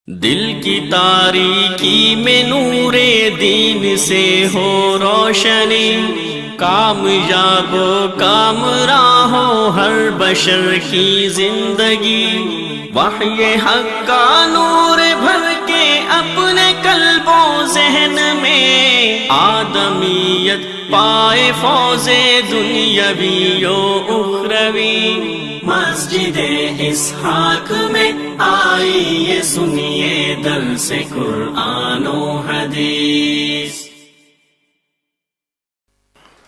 دل کی تاریکی میں نور دین سے ہو روشنی، کامیاب و کامراں ہو ہر بشر کی زندگی، وحی حق کا نور بھر کے اپنے قلب و ذہن میں، آدمیت پائے فوز دنیاوی و اخروی۔ مسجد اسحاق میں آئیے سنیے درس قرآن و حدیث۔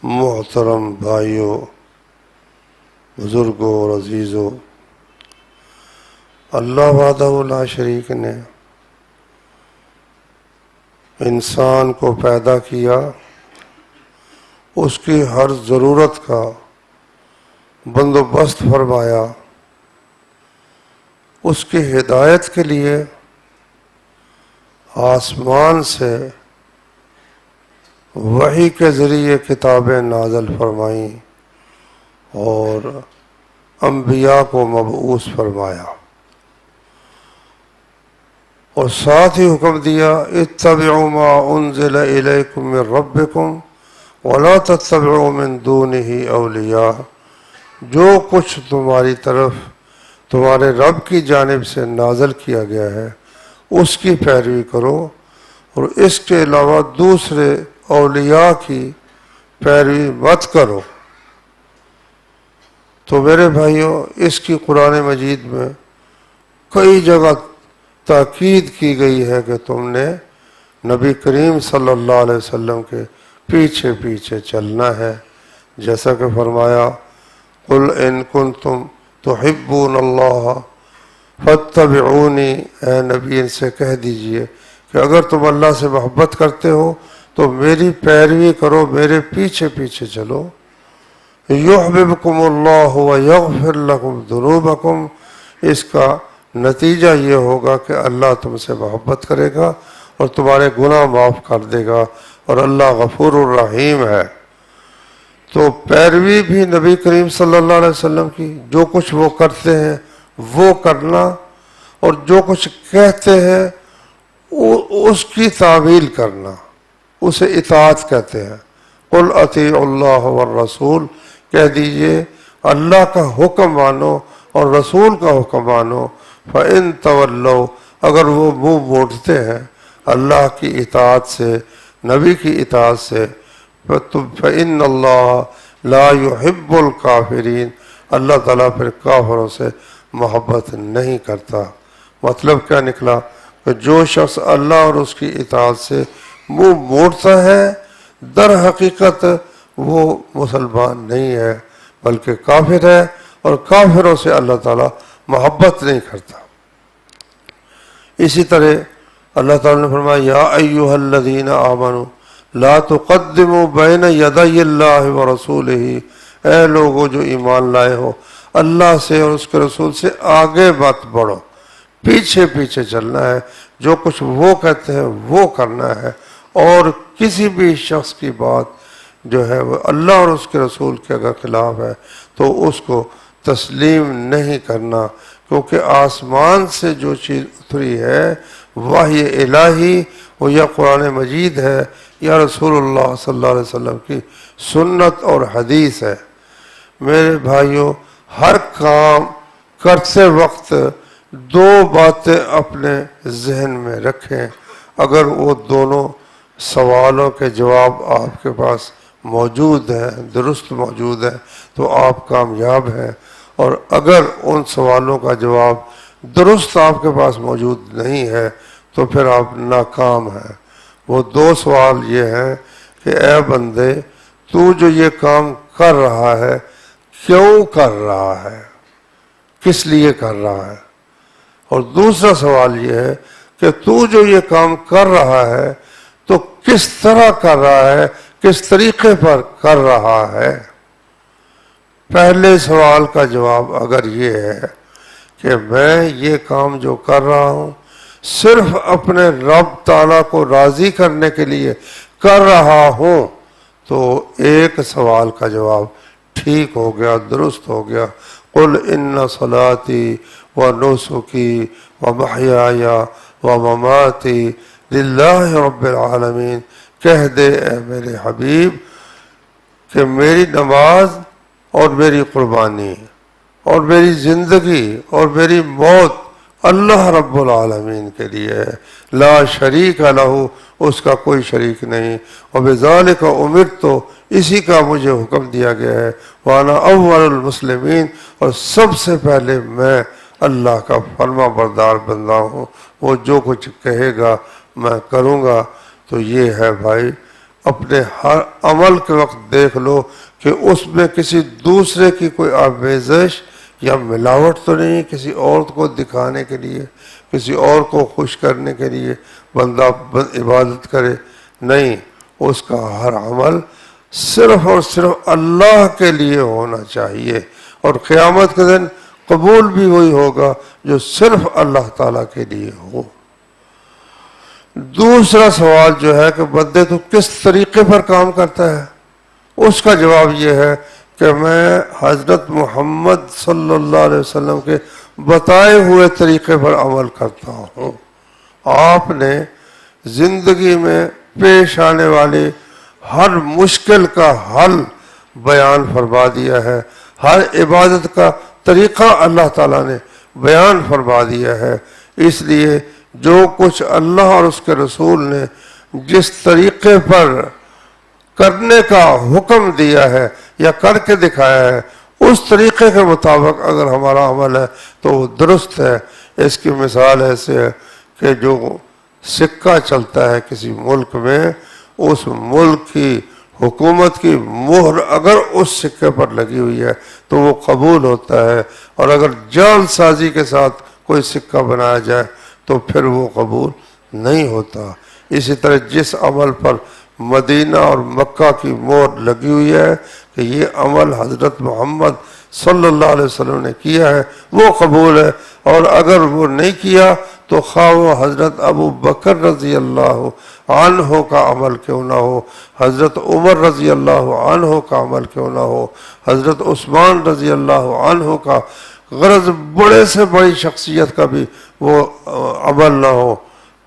محترم بھائیوں، بزرگوں اور عزیزوں، اللہ وحدہ لا شریک نے انسان کو پیدا کیا، اس کی ہر ضرورت کا بندوبست فرمایا، اس کی ہدایت کے لیے آسمان سے وحی کے ذریعے کتابیں نازل فرمائیں اور انبیاء کو مبعوث فرمایا، اور ساتھ ہی حکم دیا اتبعوا ما انزل الیکم من ربکم ولا تتبعوا من دونہ اولیاء، جو کچھ تمہاری طرف تمہارے رب کی جانب سے نازل کیا گیا ہے اس کی پیروی کرو، اور اس کے علاوہ دوسرے اولیاء کی پیروی مت کرو۔ تو میرے بھائیوں، اس کی قرآن مجید میں کئی جگہ تاکید کی گئی ہے کہ تم نے نبی کریم صلی اللہ علیہ وسلم کے پیچھے پیچھے چلنا ہے، جیسا کہ فرمایا قل ان کنتم تحبون اللہ فاتبعونی، اے نبی ان سے کہہ دیجئے کہ اگر تم اللہ سے محبت کرتے ہو تو میری پیروی کرو، میرے پیچھے پیچھے چلو۔ یحببکم اللہ ویغفر لکم ذنوبکم، اس کا نتیجہ یہ ہوگا کہ اللہ تم سے محبت کرے گا اور تمہارے گناہ معاف کر دے گا، اور اللہ غفور الرحیم ہے۔ تو پیروی بھی نبی کریم صلی اللہ علیہ وسلم کی، جو کچھ وہ کرتے ہیں وہ کرنا، اور جو کچھ کہتے ہیں اس کی تعمیل کرنا، اسے اطاعت کہتے ہیں۔ قل اطیعوا اللہ والرسول، کہہ دیجئے اللہ کا حکم مانو اور رسول کا حکم مانو۔ فَإِن تَوَلَّوْا، اگر وہ منہ موڑتے ہیں اللہ کی اطاعت سے، نبی کی اطاعت سے، فَإِنَّ اللَّهَ لَا يُحِبُّ الْكَافِرِينَ، اللہ تعالیٰ پھر کافروں سے محبت نہیں کرتا۔ مطلب کیا نکلا کہ جو شخص اللہ اور اس کی اطاعت سے منہ موڑتا ہے در حقیقت وہ مسلمان نہیں ہے بلکہ کافر ہے، اور کافروں سے اللہ تعالیٰ محبت نہیں کرتا۔ اسی طرح اللہ تعالیٰ نے فرمایا یا ایھا الذین آمنوا لا تقدموا بین یدی اللہ ورسولہ، اے لوگو جو ایمان لائے ہو، اللہ سے اور اس کے رسول سے آگے مت بڑھو، پیچھے پیچھے چلنا ہے، جو کچھ وہ کہتے ہیں وہ کرنا ہے، اور کسی بھی شخص کی بات جو ہے وہ اللہ اور اس کے رسول کے اگر خلاف ہے تو اس کو تسلیم نہیں کرنا، کیونکہ آسمان سے جو چیز اتری ہے وحی الہی وہ یا قرآن مجید ہے یا رسول اللہ صلی اللہ علیہ وسلم کی سنت اور حدیث ہے۔ میرے بھائیوں، ہر کام کرتے وقت دو باتیں اپنے ذہن میں رکھیں، اگر وہ دونوں سوالوں کے جواب آپ کے پاس موجود ہیں، درست موجود ہیں، تو آپ کامیاب ہیں، اور اگر ان سوالوں کا جواب درست آپ کے پاس موجود نہیں ہے تو پھر آپ ناکام ہیں۔ وہ دو سوال یہ ہیں کہ اے بندے، تو جو یہ کام کر رہا ہے کیوں کر رہا ہے، کس لیے کر رہا ہے، اور دوسرا سوال یہ ہے کہ تو جو یہ کام کر رہا ہے تو کس طرح کر رہا ہے، کس طریقے پر کر رہا ہے۔ پہلے سوال کا جواب اگر یہ ہے کہ میں یہ کام جو کر رہا ہوں صرف اپنے رب تعالیٰ کو راضی کرنے کے لیے کر رہا ہوں، تو ایک سوال کا جواب ٹھیک ہو گیا، درست ہو گیا۔ قل ان صلاتی ونسکی ومحیای ومماتی للہ رب العالمین، کہہ دے اے میرے حبیب کہ میری نماز اور میری قربانی اور میری زندگی اور میری موت اللہ رب العالمین کے لیے ہے، لا شریک لہ، اس کا کوئی شریک نہیں، وبذالک امرت، اسی کا مجھے حکم دیا گیا ہے، وانا اول المسلمین، اور سب سے پہلے میں اللہ کا فرما بردار بندہ ہوں، وہ جو کچھ کہے گا میں کروں گا۔ تو یہ ہے بھائی، اپنے ہر عمل کے وقت دیکھ لو کہ اس میں کسی دوسرے کی کوئی آمیزش یا ملاوٹ تو نہیں، کسی اور کو دکھانے کے لیے، کسی اور کو خوش کرنے کے لیے بندہ عبادت کرے، نہیں، اس کا ہر عمل صرف اور صرف اللہ کے لیے ہونا چاہیے، اور قیامت کے دن قبول بھی وہی ہوگا جو صرف اللہ تعالیٰ کے لیے ہو۔ دوسرا سوال جو ہے کہ بندے تو کس طریقے پر کام کرتا ہے، اس کا جواب یہ ہے کہ میں حضرت محمد صلی اللہ علیہ وسلم کے بتائے ہوئے طریقے پر عمل کرتا ہوں۔ آپ نے زندگی میں پیش آنے والی ہر مشکل کا حل بیان فرما دیا ہے، ہر عبادت کا طریقہ اللہ تعالیٰ نے بیان فرما دیا ہے، اس لیے جو کچھ اللہ اور اس کے رسول نے جس طریقے پر کرنے کا حکم دیا ہے یا کر کے دکھایا ہے، اس طریقے کے مطابق اگر ہمارا عمل ہے تو وہ درست ہے۔ اس کی مثال ایسے ہے کہ جو سکہ چلتا ہے کسی ملک میں، اس ملک کی حکومت کی مہر اگر اس سکے پر لگی ہوئی ہے تو وہ قبول ہوتا ہے، اور اگر جعل سازی کے ساتھ کوئی سکہ بنایا جائے تو پھر وہ قبول نہیں ہوتا۔ اسی طرح جس عمل پر مدینہ اور مکہ کی مہر لگی ہوئی ہے کہ یہ عمل حضرت محمد صلی اللہ علیہ وسلم نے کیا ہے، وہ قبول ہے، اور اگر وہ نہیں کیا تو خواہ وہ حضرت ابو بکر رضی اللہ عنہ کا عمل کیوں نہ ہو، حضرت عمر رضی اللہ عنہ کا عمل کیوں نہ ہو، حضرت عثمان رضی اللہ عنہ کا، غرض بڑے سے بڑی شخصیت کا بھی وہ عمل نہ ہو،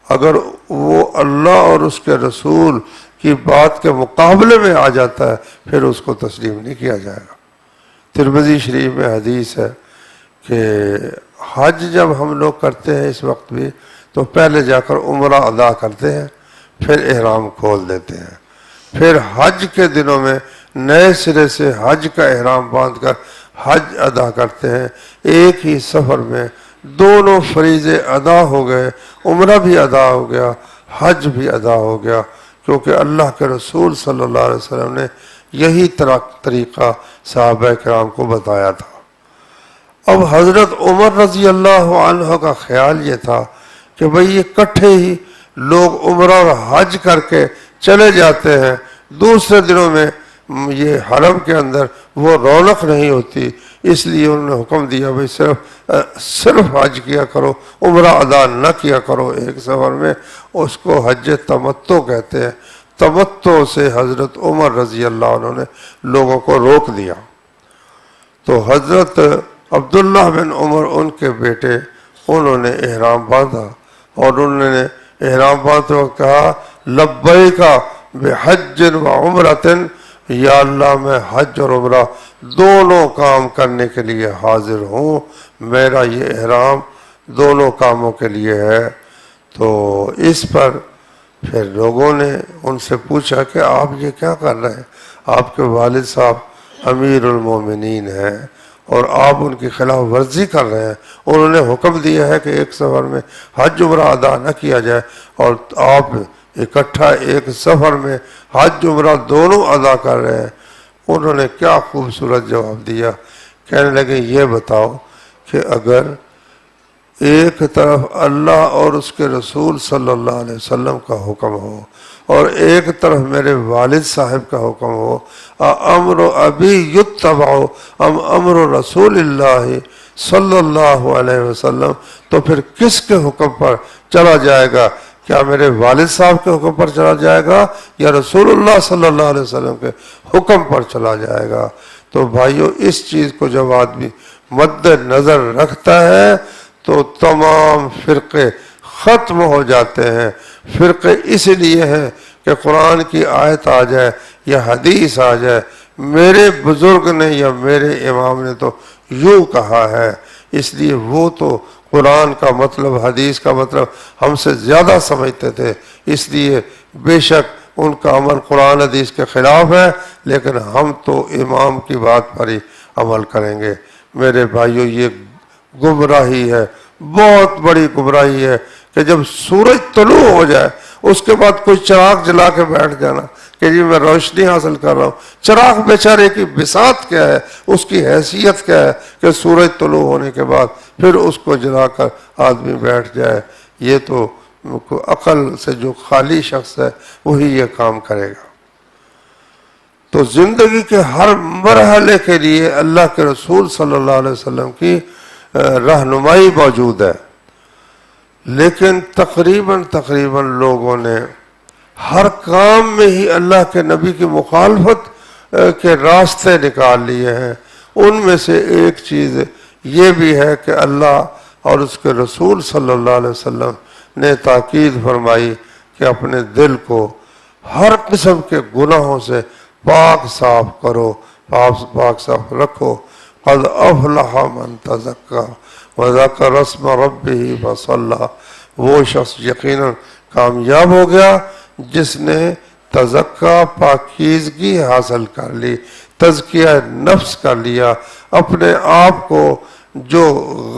اگر وہ اللہ اور اس کے رسول کی بات کے مقابلے میں آ جاتا ہے پھر اس کو تسلیم نہیں کیا جائے گا۔ ترمذی شریف میں حدیث ہے کہ حج جب ہم لوگ کرتے ہیں اس وقت بھی تو پہلے جا کر عمرہ ادا کرتے ہیں، پھر احرام کھول دیتے ہیں، پھر حج کے دنوں میں نئے سرے سے حج کا احرام باندھ کر حج ادا کرتے ہیں۔ ایک ہی سفر میں دونوں فریضے ادا ہو گئے، عمرہ بھی ادا ہو گیا، حج بھی ادا ہو گیا، کیونکہ اللہ کے رسول صلی اللہ علیہ وسلم نے یہی طریقہ صحابہ کرام کو بتایا تھا۔ اب حضرت عمر رضی اللہ عنہ کا خیال یہ تھا کہ بھئی یہ کٹھے ہی لوگ عمرہ اور حج کر کے چلے جاتے ہیں، دوسرے دنوں میں یہ حرم کے اندر وہ رونق نہیں ہوتی، اس لیے انہوں نے حکم دیا بھئی صرف حج کیا کرو، عمرہ ادا نہ کیا کرو ایک سفر میں، اس کو حج تمتع کہتے ہیں۔ تمتع سے حضرت عمر رضی اللہ عنہ نے لوگوں کو روک دیا، تو حضرت عبداللہ بن عمر ان کے بیٹے، انہوں نے احرام باندھا، اور انہوں نے احرام باندھتے وقت کہا لبیک بحج و عمرۃ، یا اللہ میں حج اور عمرہ دونوں کام کرنے کے لیے حاضر ہوں، میرا یہ احرام دونوں کاموں کے لیے ہے۔ تو اس پر پھر لوگوں نے ان سے پوچھا کہ آپ یہ کیا کر رہے ہیں، آپ کے والد صاحب امیر المومنین ہیں اور آپ ان کی خلاف ورزی کر رہے ہیں، انہوں نے حکم دیا ہے کہ ایک سفر میں حج عمرہ ادا نہ کیا جائے، اور آپ اکٹھا ایک سفر میں حج عمرہ دونوں ادا کر رہے ہیں۔ انہوں نے کیا خوبصورت جواب دیا، کہنے لگے یہ بتاؤ کہ اگر ایک طرف اللہ اور اس کے رسول صلی اللہ علیہ وسلم کا حکم ہو اور ایک طرف میرے والد صاحب کا حکم ہو، امر ابی یتبع ام امر رسول اللہ صلی اللہ علیہ وسلم، تو پھر کس کے حکم پر چلا جائے گا؟ کیا میرے والد صاحب کے حکم پر چلا جائے گا یا رسول اللہ صلی اللہ علیہ وسلم کے حکم پر چلا جائے گا؟ تو بھائیو، اس چیز کو جب آدمی مد نظر رکھتا ہے تو تمام فرقے ختم ہو جاتے ہیں۔ فرقے اس لیے ہیں کہ قرآن کی آیت آ جائے یا حدیث آ جائے، میرے بزرگ نے یا میرے امام نے تو یوں کہا ہے، اس لیے وہ تو قرآن کا مطلب، حدیث کا مطلب ہم سے زیادہ سمجھتے تھے، اس لیے بے شک ان کا عمل قرآن حدیث کے خلاف ہے، لیکن ہم تو امام کی بات پر ہی عمل کریں گے۔ میرے بھائیوں، یہ گمراہی ہے، بہت بڑی گمراہی ہے کہ جب سورج طلوع ہو جائے اس کے بعد کوئی چراغ جلا کے بیٹھ جانا کہ جی میں روشنی حاصل کر رہا ہوں۔ چراغ بیچارے کی بساط کیا ہے، اس کی حیثیت کیا ہے کہ سورج طلوع ہونے کے بعد پھر اس کو جلا کر آدمی بیٹھ جائے؟ یہ تو عقل سے جو خالی شخص ہے وہی یہ کام کرے گا۔ تو زندگی کے ہر مرحلے کے لیے اللہ کے رسول صلی اللہ علیہ وسلم کی رہنمائی موجود ہے، لیکن تقریباً لوگوں نے ہر کام میں ہی اللہ کے نبی کی مخالفت کے راستے نکال لیے ہیں۔ ان میں سے ایک چیز یہ بھی ہے کہ اللہ اور اس کے رسول صلی اللہ علیہ وسلم نے تاکید فرمائی کہ اپنے دل کو ہر قسم کے گناہوں سے پاک صاف کرو، پاک صاف رکھو۔ قد افلح من تزکا وذکر اسم ربہ فصلی، وہ شخص یقیناً کامیاب ہو گیا جس نے تزکا، پاکیزگی حاصل کر لی، تزکیہ نفس کر لیا، اپنے آپ کو جو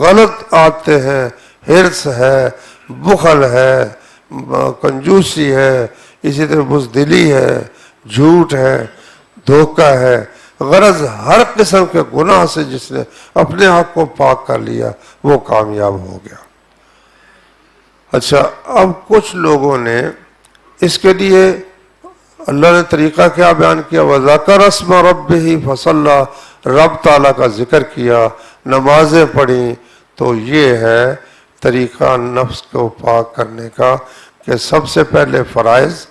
غلط عادتیں ہیں، حرص ہے، بخل ہے، کنجوسی ہے، اسی طرح بزدلی ہے، جھوٹ ہے، دھوکہ ہے، غرض ہر قسم کے گناہ سے جس نے اپنے آپ کو پاک کر لیا وہ کامیاب ہو گیا۔ اچھا، اب کچھ لوگوں نے اس کے لیے اللہ نے طریقہ کیا بیان کیا؟ وَذَكَرَ اسْمَ رَبِّهِ فَصَلَّى، رب تعالیٰ کا ذکر کیا، نمازیں پڑھیں۔ تو یہ ہے طریقہ نفس کو پاک کرنے کا کہ سب سے پہلے فرائض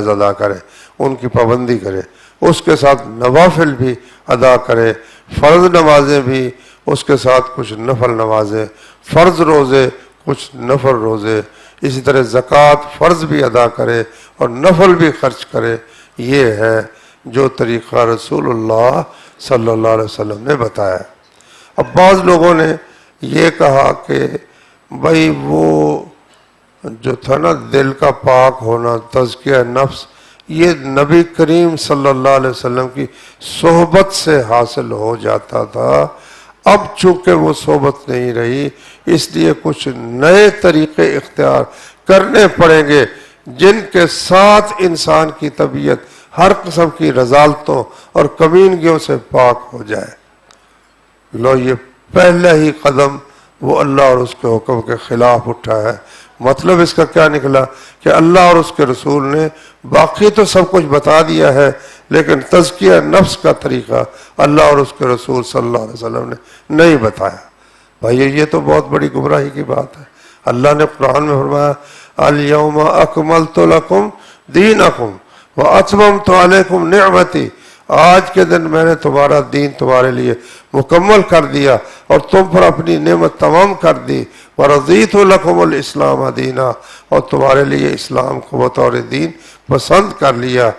ادا کرے، ان کی پابندی کرے، اس کے ساتھ نوافل بھی ادا کرے، فرض نمازیں بھی، اس کے ساتھ کچھ نفل نمازیں، فرض روزے، کچھ نفل روزے، اسی طرح زکوٰۃ فرض بھی ادا کرے اور نفل بھی خرچ کرے۔ یہ ہے جو طریقہ رسول اللہ صلی اللہ علیہ وسلم نے بتایا۔ اب بعض لوگوں نے یہ کہا کہ بھائی وہ جو تھا نا دل کا پاک ہونا، تزکیہ نفس، یہ نبی کریم صلی اللہ علیہ وسلم کی صحبت سے حاصل ہو جاتا تھا، اب چونکہ وہ صحبت نہیں رہی اس لیے کچھ نئے طریقے اختیار کرنے پڑیں گے جن کے ساتھ انسان کی طبیعت ہر قسم کی رذالتوں اور کمینگیوں سے پاک ہو جائے۔ لو، یہ پہلا ہی قدم وہ اللہ اور اس کے حکم کے خلاف اٹھا ہے۔ مطلب اس کا کیا نکلا کہ اللہ اور اس کے رسول نے باقی تو سب کچھ بتا دیا ہے، لیکن تزکیہ نفس کا طریقہ اللہ اور اس کے رسول صلی اللہ علیہ وسلم نے نہیں بتایا۔ بھائی یہ تو بہت بڑی گمراہی کی بات ہے۔ اللہ نے قرآن میں فرمایا الیوم اکملت لکم دینکم واتممت علیکم نعمتی، آج کے دن میں نے تمہارا دین تمہارے لیے مکمل کر دیا اور تم پر اپنی نعمت تمام کر دی، ورضیت لکم الاسلام دینا، اور تمہارے لیے اسلام کو بطور دین پسند کر لیا۔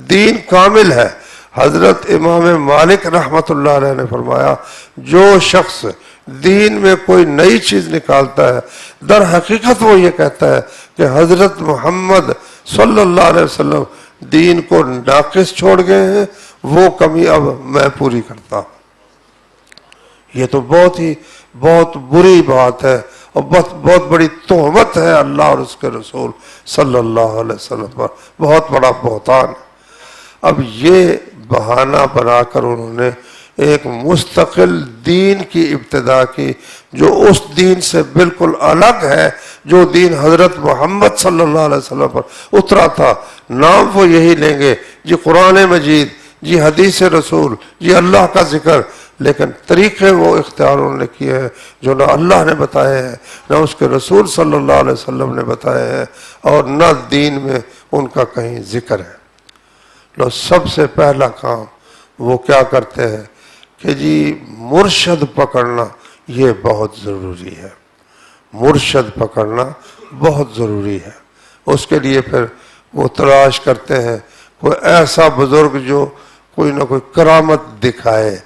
دین کامل ہے۔ حضرت امام مالک رحمۃ اللہ علیہ نے فرمایا جو شخص دین میں کوئی نئی چیز نکالتا ہے در حقیقت وہ یہ کہتا ہے کہ حضرت محمد صلی اللہ علیہ وسلم دین کو ناقص چھوڑ گئے ہیں، وہ کمی اب میں پوری کرتا ہوں۔ یہ تو بہت بری بات ہے اور بہت بڑی تہمت ہے اللہ اور اس کے رسول صلی اللہ علیہ وسلم پر، بہت بڑا بہتان ہے۔ اب یہ بہانہ بنا کر انہوں نے ایک مستقل دین کی ابتدا کی جو اس دین سے بالکل الگ ہے جو دین حضرت محمد صلی اللہ علیہ وسلم پر اترا تھا۔ نام وہ یہی لیں گے، جی قرآن مجید، جی حدیث رسول، جی اللہ کا ذکر، لیکن طریقے وہ اختیار انہوں نے کیے ہیں جو نہ اللہ نے بتائے ہیں، نہ اس کے رسول صلی اللہ علیہ وسلم نے بتائے ہیں، اور نہ دین میں ان کا کہیں ذکر ہے۔ لو، سب سے پہلا کام وہ کیا کرتے ہیں کہ جی مرشد پکڑنا یہ بہت ضروری ہے۔ مرشد پکڑنا بہت ضروری ہے۔ اس کے لیے پھر وہ تلاش کرتے ہیں کوئی ایسا بزرگ جو کوئی نہ کوئی کرامت دکھائے،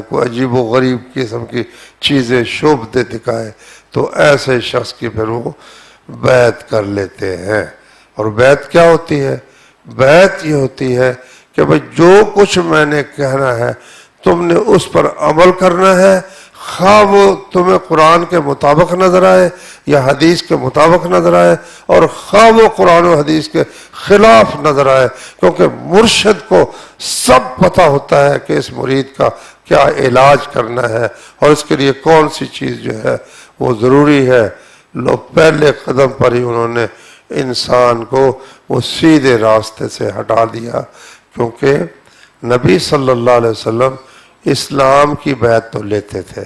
کوئی عجیب و غریب قسم کی چیزیں شعبدے دکھائے، تو ایسے شخص کی پھر وہ بیعت کر لیتے ہیں۔ اور بیعت کیا ہوتی ہے؟ بیعت یہ ہوتی ہے کہ بھئی جو کچھ میں نے کہنا ہے تم نے اس پر عمل کرنا ہے، خواہ وہ تمہیں قرآن کے مطابق نظر آئے یا حدیث کے مطابق نظر آئے، اور خواہ وہ قرآن و حدیث کے خلاف نظر آئے، کیونکہ مرشد کو سب پتہ ہوتا ہے کہ اس مرید کا کیا علاج کرنا ہے اور اس کے لیے کون سی چیز جو ہے وہ ضروری ہے۔ لوگ پہلے قدم پر ہی انہوں نے انسان کو وہ سیدھے راستے سے ہٹا دیا، کیونکہ نبی صلی اللہ علیہ وسلم اسلام کی بیعت تو لیتے تھے،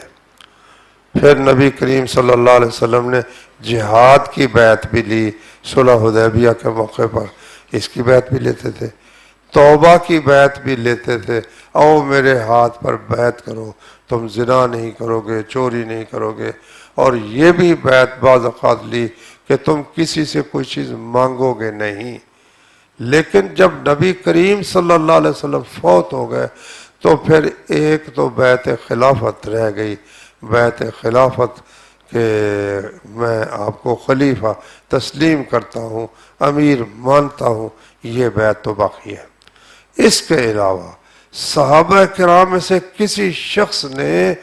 پھر نبی کریم صلی اللہ علیہ وسلم نے جہاد کی بیعت بھی لی، صلح حدیبیہ کے موقع پر اس کی بیعت بھی لیتے تھے، توبہ کی بیعت بھی لیتے تھے، او میرے ہاتھ پر بیعت کرو، تم زنا نہیں کرو گے، چوری نہیں کرو گے، اور یہ بھی بیعت بعض اوقات لی کہ تم کسی سے کوئی چیز مانگو گے نہیں۔ لیکن جب نبی کریم صلی اللہ علیہ وسلم فوت ہو گئے تو پھر ایک تو بیعت خلافت رہ گئی، بیعت خلافت کہ میں آپ کو خلیفہ تسلیم کرتا ہوں، امیر مانتا ہوں، یہ بیعت تو باقی ہے۔ اس کے علاوہ صحابہ کرام میں سے کسی شخص نے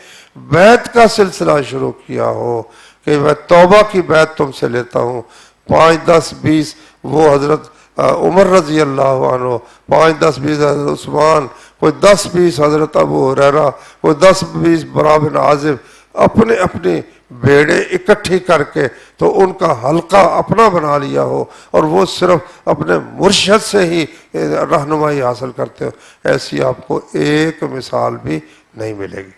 بیعت کا سلسلہ شروع کیا ہو کہ میں توبہ کی بیعت تم سے لیتا ہوں، 5 10 20 وہ حضرت عمر رضی اللہ عنہ، 5 10 20 حضرت عثمان، کوئی 10 20 حضرت ابو ہریرہ، کوئی 10 20 برا بن عازب، اپنے اپنی بیڑے اکٹھی کر کے تو ان کا حلقہ اپنا بنا لیا ہو اور وہ صرف اپنے مرشد سے ہی رہنمائی حاصل کرتے ہو، ایسی آپ کو ایک مثال بھی نہیں ملے گی۔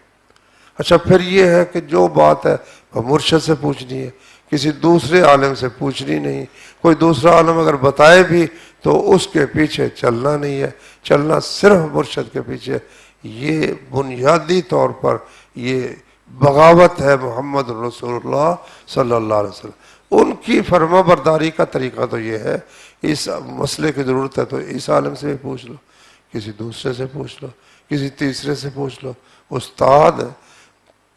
اچھا، پھر یہ ہے کہ جو بات ہے وہ مرشد سے پوچھنی ہے، کسی دوسرے عالم سے پوچھنی نہیں، کوئی دوسرا عالم اگر بتائے بھی تو اس کے پیچھے چلنا نہیں ہے، چلنا صرف مرشد کے پیچھے۔ یہ بنیادی طور پر یہ بغاوت ہے محمد رسول اللہ صلی اللہ علیہ وسلم۔ ان کی فرما برداری کا طریقہ تو یہ ہے، اس مسئلے کی ضرورت ہے تو اس عالم سے بھی پوچھ لو، کسی دوسرے سے پوچھ لو، کسی تیسرے سے پوچھ لو۔ استاد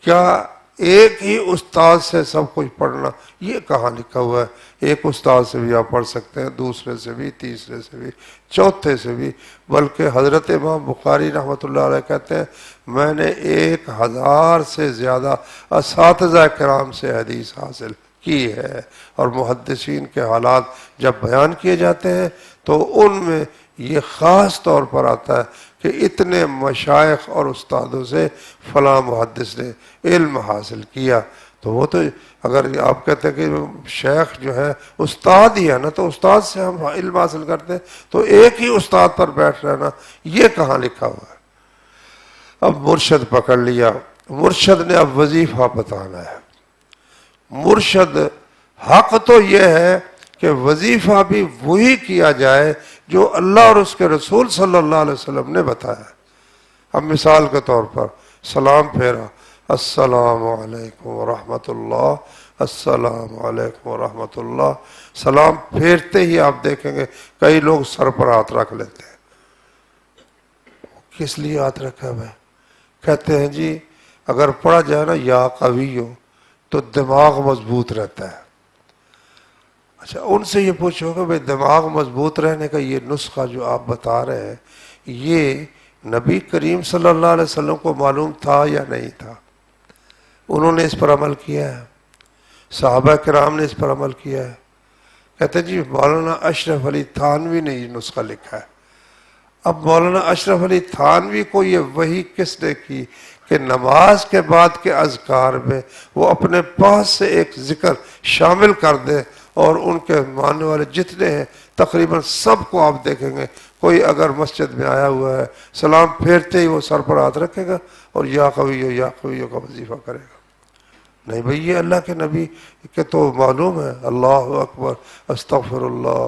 کیا ایک ہی استاد سے سب کچھ پڑھنا، یہ کہاں لکھا ہوا ہے؟ ایک استاد سے بھی آپ پڑھ سکتے ہیں، دوسرے سے بھی، تیسرے سے بھی، چوتھے سے بھی، بلکہ حضرت امام بخاری رحمۃ اللہ علیہ کہتے ہیں میں نے 1000 سے زیادہ اساتذہ کرام سے حدیث حاصل کی ہے، اور محدثین کے حالات جب بیان کیے جاتے ہیں تو ان میں یہ خاص طور پر آتا ہے کہ اتنے مشائخ اور استادوں سے فلاں محدث نے علم حاصل کیا، تو وہ تو اگر آپ کہتے ہیں کہ شیخ جو ہے استاد ہی ہے نا، تو استاد سے ہم علم حاصل کرتے ہیں، تو ایک ہی استاد پر بیٹھ رہنا یہ کہاں لکھا ہوا ہے؟ اب مرشد پکڑ لیا، مرشد نے اب وظیفہ بتانا ہے۔ مرشد حق تو یہ ہے کہ وظیفہ بھی وہی کیا جائے جو اللہ اور اس کے رسول صلی اللہ علیہ وسلم نے بتایا۔ اب مثال کے طور پر سلام پھیرا، السلام علیکم ورحمۃ اللہ، السلام علیکم ورحمۃ اللہ، سلام پھیرتے ہی آپ دیکھیں گے کئی لوگ سر پر ہاتھ رکھ لیتے ہیں۔ کس لیے ہاتھ رکھا ہے بھائی؟ کہتے ہیں جی اگر پڑھا جائے نا یا قوی ہو تو دماغ مضبوط رہتا ہے۔ اچھا، ان سے یہ پوچھو کہ بھائی دماغ مضبوط رہنے کا یہ نسخہ جو آپ بتا رہے ہیں یہ نبی کریم صلی اللہ علیہ وسلم کو معلوم تھا یا نہیں تھا؟ انہوں نے اس پر عمل کیا ہے، صحابہ کرام نے اس پر عمل کیا ہے۔ کہتے ہیں جی مولانا اشرف علی تھانوی نے یہ نسخہ لکھا ہے۔ اب مولانا اشرف علی تھانوی کو یہ وحی کس نے کی کہ نماز کے بعد کے اذکار میں وہ اپنے پاس سے ایک ذکر شامل کر دے، اور ان کے ماننے والے جتنے ہیں تقریباً سب کو آپ دیکھیں گے کوئی اگر مسجد میں آیا ہوا ہے سلام پھیرتے ہی وہ سر پر ہاتھ رکھے گا اور یا قویو کا وظیفہ کرے گا۔ نہیں بھئی یہ اللہ کے نبی کہ تو معلوم ہے اللہ اکبر استغفر اللہ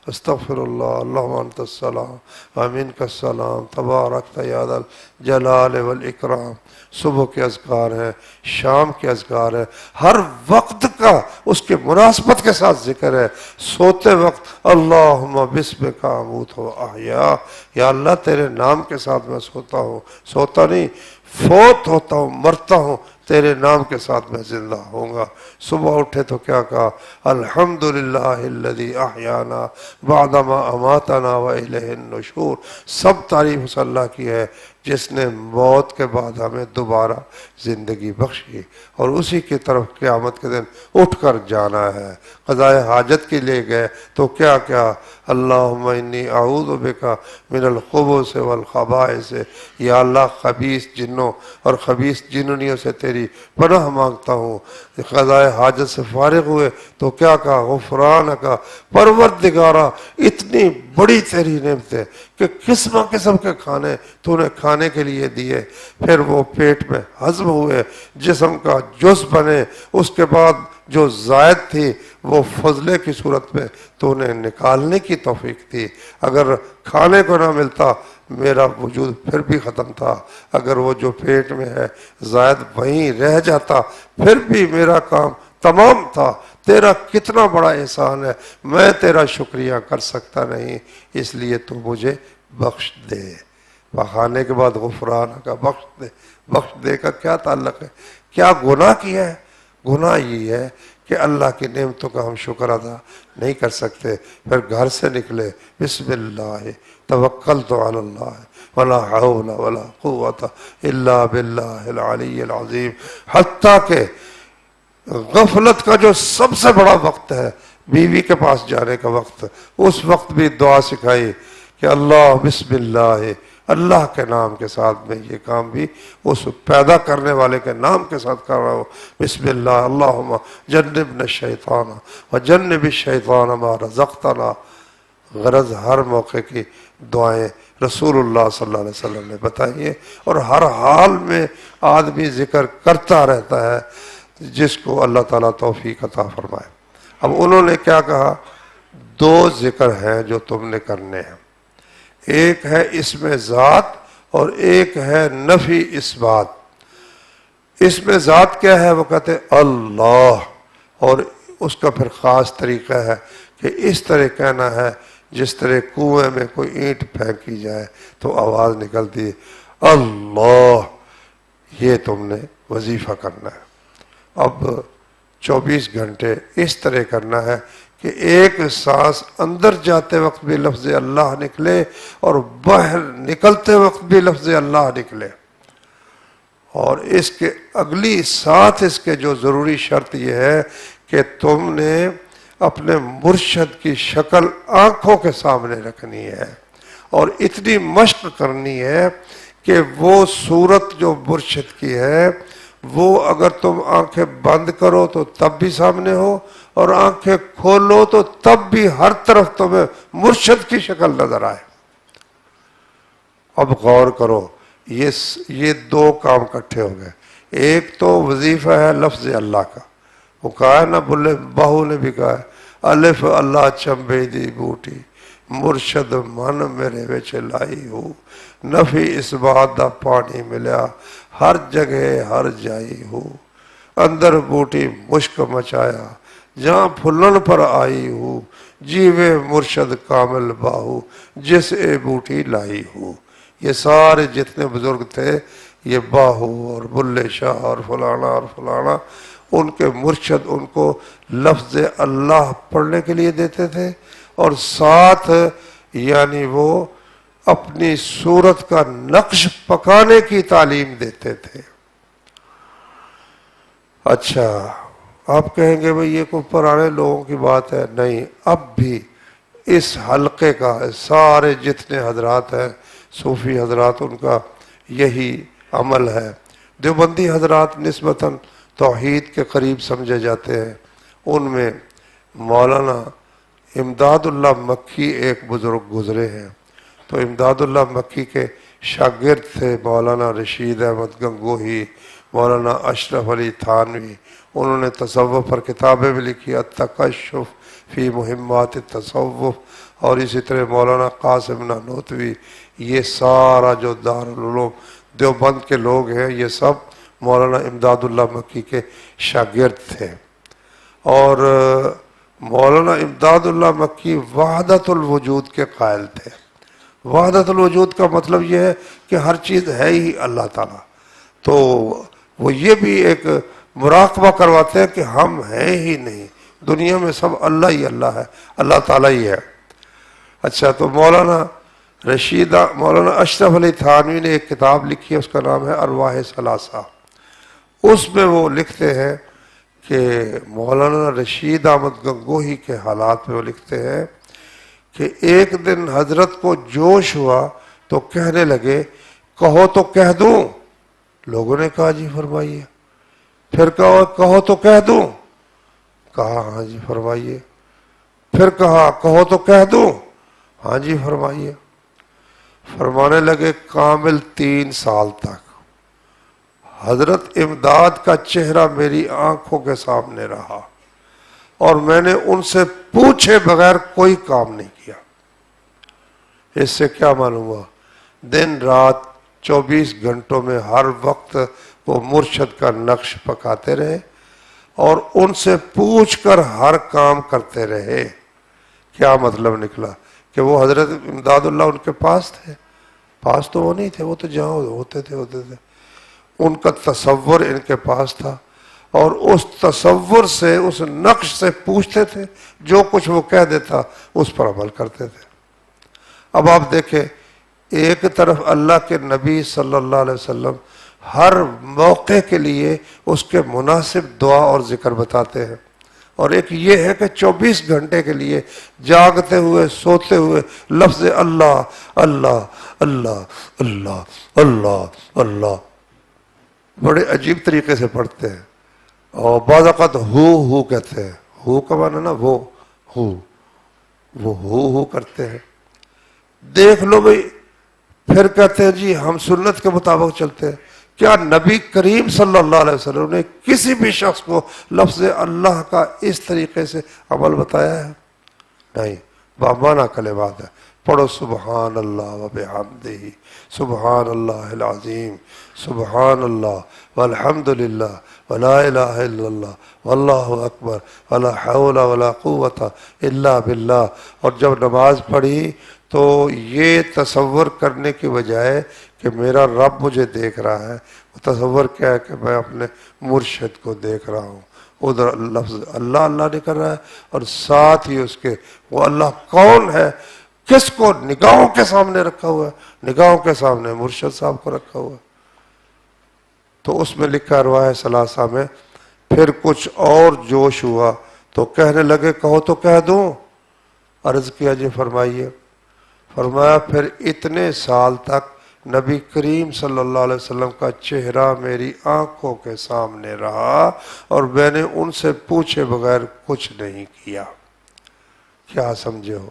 استغفر اللہ اللہم انت السلام ومنک السلام تبارکت یا ذا الجلال والاکرام. صبح کے اذکار ہیں، شام کے اذکار ہیں، ہر وقت کا اس کے مناسبت کے ساتھ ذکر ہے. سوتے وقت اللہم بسمک اموت و احیا، یا اللہ تیرے نام کے ساتھ میں سوتا نہیں، فوت ہوتا ہوں، مرتا ہوں، تیرے نام کے ساتھ میں زندہ ہوں گا. صبح اٹھے تو کیا کہا؟ الحمدللہ الذی احیانا بعدما اماتنا والیہ النشور. سب تعریف اس اللہ کی ہے جس نے موت کے بعد ہمیں دوبارہ زندگی بخشی اور اسی کی طرف قیامت کے دن اٹھ کر جانا ہے. قضائے حاجت کے لیے گئے تو کیا کیا؟ اللہم انی اعوذ بک من الخبث والخبائث، یا اللہ خبیث جنوں اور خبیث جنونیوں سے تیری پناہ مانگتا ہوں. قضائے حاجت سے فارغ ہوئے تو کیا کہا؟ غفرانک، پروردگارا اتنی بڑی تیری نعمتیں کہ قسم قسم کے کھانے تو نے کھانے کے لیے دیے، پھر وہ پیٹ میں ہضم ہوئے، جسم کا جز بنے، اس کے بعد جو زائد تھی وہ فضلے کی صورت میں تو نے نکالنے کی توفیق تھی. اگر کھانے کو نہ ملتا میرا وجود پھر بھی ختم تھا، اگر وہ جو پیٹ میں ہے زائد وہیں رہ جاتا پھر بھی میرا کام تمام تھا. تیرا کتنا بڑا احسان ہے، میں تیرا شکریہ کر سکتا نہیں، اس لیے تو مجھے بخش دے. کھانے کے بعد غفران کا بخش دے کا کیا تعلق ہے؟ کیا گناہ کیا ہے؟ گناہ یہ ہے کہ اللہ کی نعمتوں کا ہم شکر ادا نہیں کر سکتے. پھر گھر سے نکلے بسم اللہ توکلت علی اللہ ولا حول ولا قوت الا باللہ العلی العظیم. حتیٰ کہ غفلت کا جو سب سے بڑا وقت ہے بیوی کے پاس جانے کا وقت، اس وقت بھی دعا سکھائی کہ اللہ بسم اللہ، اللہ کے نام کے ساتھ میں یہ کام بھی اس پیدا کرنے والے کے نام کے ساتھ کر رہا ہوں. بسم اللہ اللہم جنبنا الشیطان وجنب الشیطان ما رزقتنا. غرض ہر موقع کی دعائیں رسول اللہ صلی اللہ علیہ وسلم نے بتائی ہیں اور ہر حال میں آدمی ذکر کرتا رہتا ہے جس کو اللہ تعالیٰ توفیق عطا فرمائے. اب انہوں نے کیا کہا؟ دو ذکر ہیں جو تم نے کرنے ہیں، ایک ہے اسم ذات اور ایک ہے نفی اثبات. اسم ذات کیا ہے؟ وہ کہتے ہیں اللہ، اور اس کا پھر خاص طریقہ ہے کہ اس طرح کہنا ہے جس طرح کنویں میں کوئی اینٹ پھینکی جائے تو آواز نکلتی ہے اللہ. یہ تم نے وظیفہ کرنا ہے. اب 24 گھنٹے اس طرح کرنا ہے کہ ایک سانس اندر جاتے وقت بھی لفظ اللہ نکلے اور باہر نکلتے وقت بھی لفظ اللہ نکلے. اور اس کے اگلی ساتھ اس کے جو ضروری شرط یہ ہے کہ تم نے اپنے مرشد کی شکل آنکھوں کے سامنے رکھنی ہے اور اتنی مشق کرنی ہے کہ وہ صورت جو مرشد کی ہے وہ اگر تم آنکھیں بند کرو تو تب بھی سامنے ہو اور آنکھیں کھولو تو تب بھی ہر طرف تمہیں مرشد کی شکل نظر آئے. اب غور کرو، یہ دو کام اکٹھے ہو گئے. ایک تو وظیفہ ہے لفظ اللہ کا، وہ کہا ہے نا، بلے بہو نے بھی کہا ہے الف اللہ چمبے دی بوٹی مرشد من میرے وچ لائی ہو، نفی اس بات دا پانی ملیا ہر جگہ ہر جائی ہو، اندر بوٹی مشک مچایا جہاں پھلن پر آئی ہو، جیوے مرشد کامل باہو جس اے بوٹی لائی ہو. یہ سارے جتنے بزرگ تھے، یہ باہو اور بلے شاہ اور فلانا ان کے مرشد ان کو لفظ اللہ پڑھنے کے لیے دیتے تھے اور ساتھ یعنی وہ اپنی صورت کا نقش پکانے کی تعلیم دیتے تھے. اچھا آپ کہیں گے بھئی یہ کوئی پرانے لوگوں کی بات ہے. نہیں، اب بھی اس حلقے کا سارے جتنے حضرات ہیں صوفی حضرات، ان کا یہی عمل ہے. دیوبندی حضرات نسبتاً توحید کے قریب سمجھے جاتے ہیں. ان میں مولانا امداد اللہ مکی ایک بزرگ گزرے ہیں، تو امداد اللہ مکی کے شاگرد تھے مولانا رشید احمد گنگوہی، مولانا اشرف علی تھانوی، انہوں نے تصوف پر کتابیں بھی لکھی، التکشف فی مہمات التصوف، اور اسی طرح مولانا قاسم نانوتوی، یہ سارا جو دارالعلوم دیوبند کے لوگ ہیں یہ سب مولانا امداد اللہ مکی کے شاگرد تھے۔ اور مولانا امداد اللہ مکی وحدت الوجود کے قائل تھے۔ وحدت الوجود کا مطلب یہ ہے کہ ہر چیز ہے ہی اللہ تعالیٰ، تو وہ یہ بھی ایک مراقبہ کرواتے ہیں کہ ہم ہیں ہی نہیں، دنیا میں سب اللہ ہی اللہ ہے، اللہ تعالیٰ ہی ہے۔ اچھا، تو مولانا اشرف علی تھانوی نے ایک کتاب لکھی ہے، اس کا نام ہے ارواح ثلاثہ۔ اس میں وہ لکھتے ہیں کہ مولانا رشید احمد گنگوہی کے حالات میں وہ لکھتے ہیں کہ ایک دن حضرت کو جوش ہوا تو کہنے لگے کہو تو کہہ دوں۔ لوگوں نے کہا جی فرمائیے۔ پھر کہو تو کہہ دوں۔ کہا ہاں جی فرمائیے۔ پھر کہا کہو تو کہہ دوں۔ ہاں جی فرمائیے۔ فرمانے لگے کامل 3 سال تک حضرت امداد کا چہرہ میری آنکھوں کے سامنے رہا اور میں نے ان سے پوچھے بغیر کوئی کام نہیں کیا۔ اس سے کیا معلوم ہوا؟ دن رات 24 گھنٹوں میں ہر وقت وہ مرشد کا نقش پکاتے رہے اور ان سے پوچھ کر ہر کام کرتے رہے۔ کیا مطلب نکلا؟ کہ وہ حضرت امداد اللہ ان کے پاس تھے؟ پاس تو وہ نہیں تھے، وہ تو جہاں ہوتے تھے۔ ان کا تصور ان کے پاس تھا اور اس تصور سے، اس نقش سے پوچھتے تھے، جو کچھ وہ کہہ دیتا اس پر عمل کرتے تھے۔ اب آپ دیکھیں، ایک طرف اللہ کے نبی صلی اللہ علیہ وسلم ہر موقع کے لیے اس کے مناسب دعا اور ذکر بتاتے ہیں، اور ایک یہ ہے کہ 24 گھنٹے کے لیے جاگتے ہوئے سوتے ہوئے لفظ اللہ اللہ اللہ اللہ اللہ اللہ بڑے عجیب طریقے سے پڑھتے ہیں، اور بعض اوقات ہو کہتے ہیں۔ ہو کا معنی نا وہ ہو کرتے ہیں۔ دیکھ لو بھئی، پھر کہتے ہیں جی ہم سنت کے مطابق چلتے ہیں۔ کیا نبی کریم صلی اللہ علیہ وسلم نے کسی بھی شخص کو لفظ اللہ کا اس طریقے سے عمل بتایا ہے؟ نہیں، بامانہ کلمات ہے۔ پڑھو سبحان اللہ و بحمدہ، سبحان اللہ العظیم، سبحان اللہ والحمد للہ ولا الہ الا اللہ واللہ اکبر ولا حول ولا قوت الا باللہ۔ اور جب نماز پڑھی تو یہ تصور کرنے کی بجائے کہ میرا رب مجھے دیکھ رہا ہے، وہ تصور کیا ہے کہ میں اپنے مرشد کو دیکھ رہا ہوں۔ ادھر لفظ اللہ اللہ نہیں کر رہا ہے، اور ساتھ ہی اس کے وہ اللہ کون ہے، کس کو نگاہوں کے سامنے رکھا ہوا ہے؟ نگاہوں کے سامنے مرشد صاحب کو رکھا ہوا ہے۔ تو اس میں لکھا ارواح ثلاثہ میں، پھر کچھ اور جوش ہوا تو کہنے لگے کہو تو کہہ دوں۔ عرض کیا جی فرمائیے۔ فرمایا پھر اتنے سال تک نبی کریم صلی اللہ علیہ وسلم کا چہرہ میری آنکھوں کے سامنے رہا اور میں نے ان سے پوچھے بغیر کچھ نہیں کیا۔ کیا سمجھے ہو؟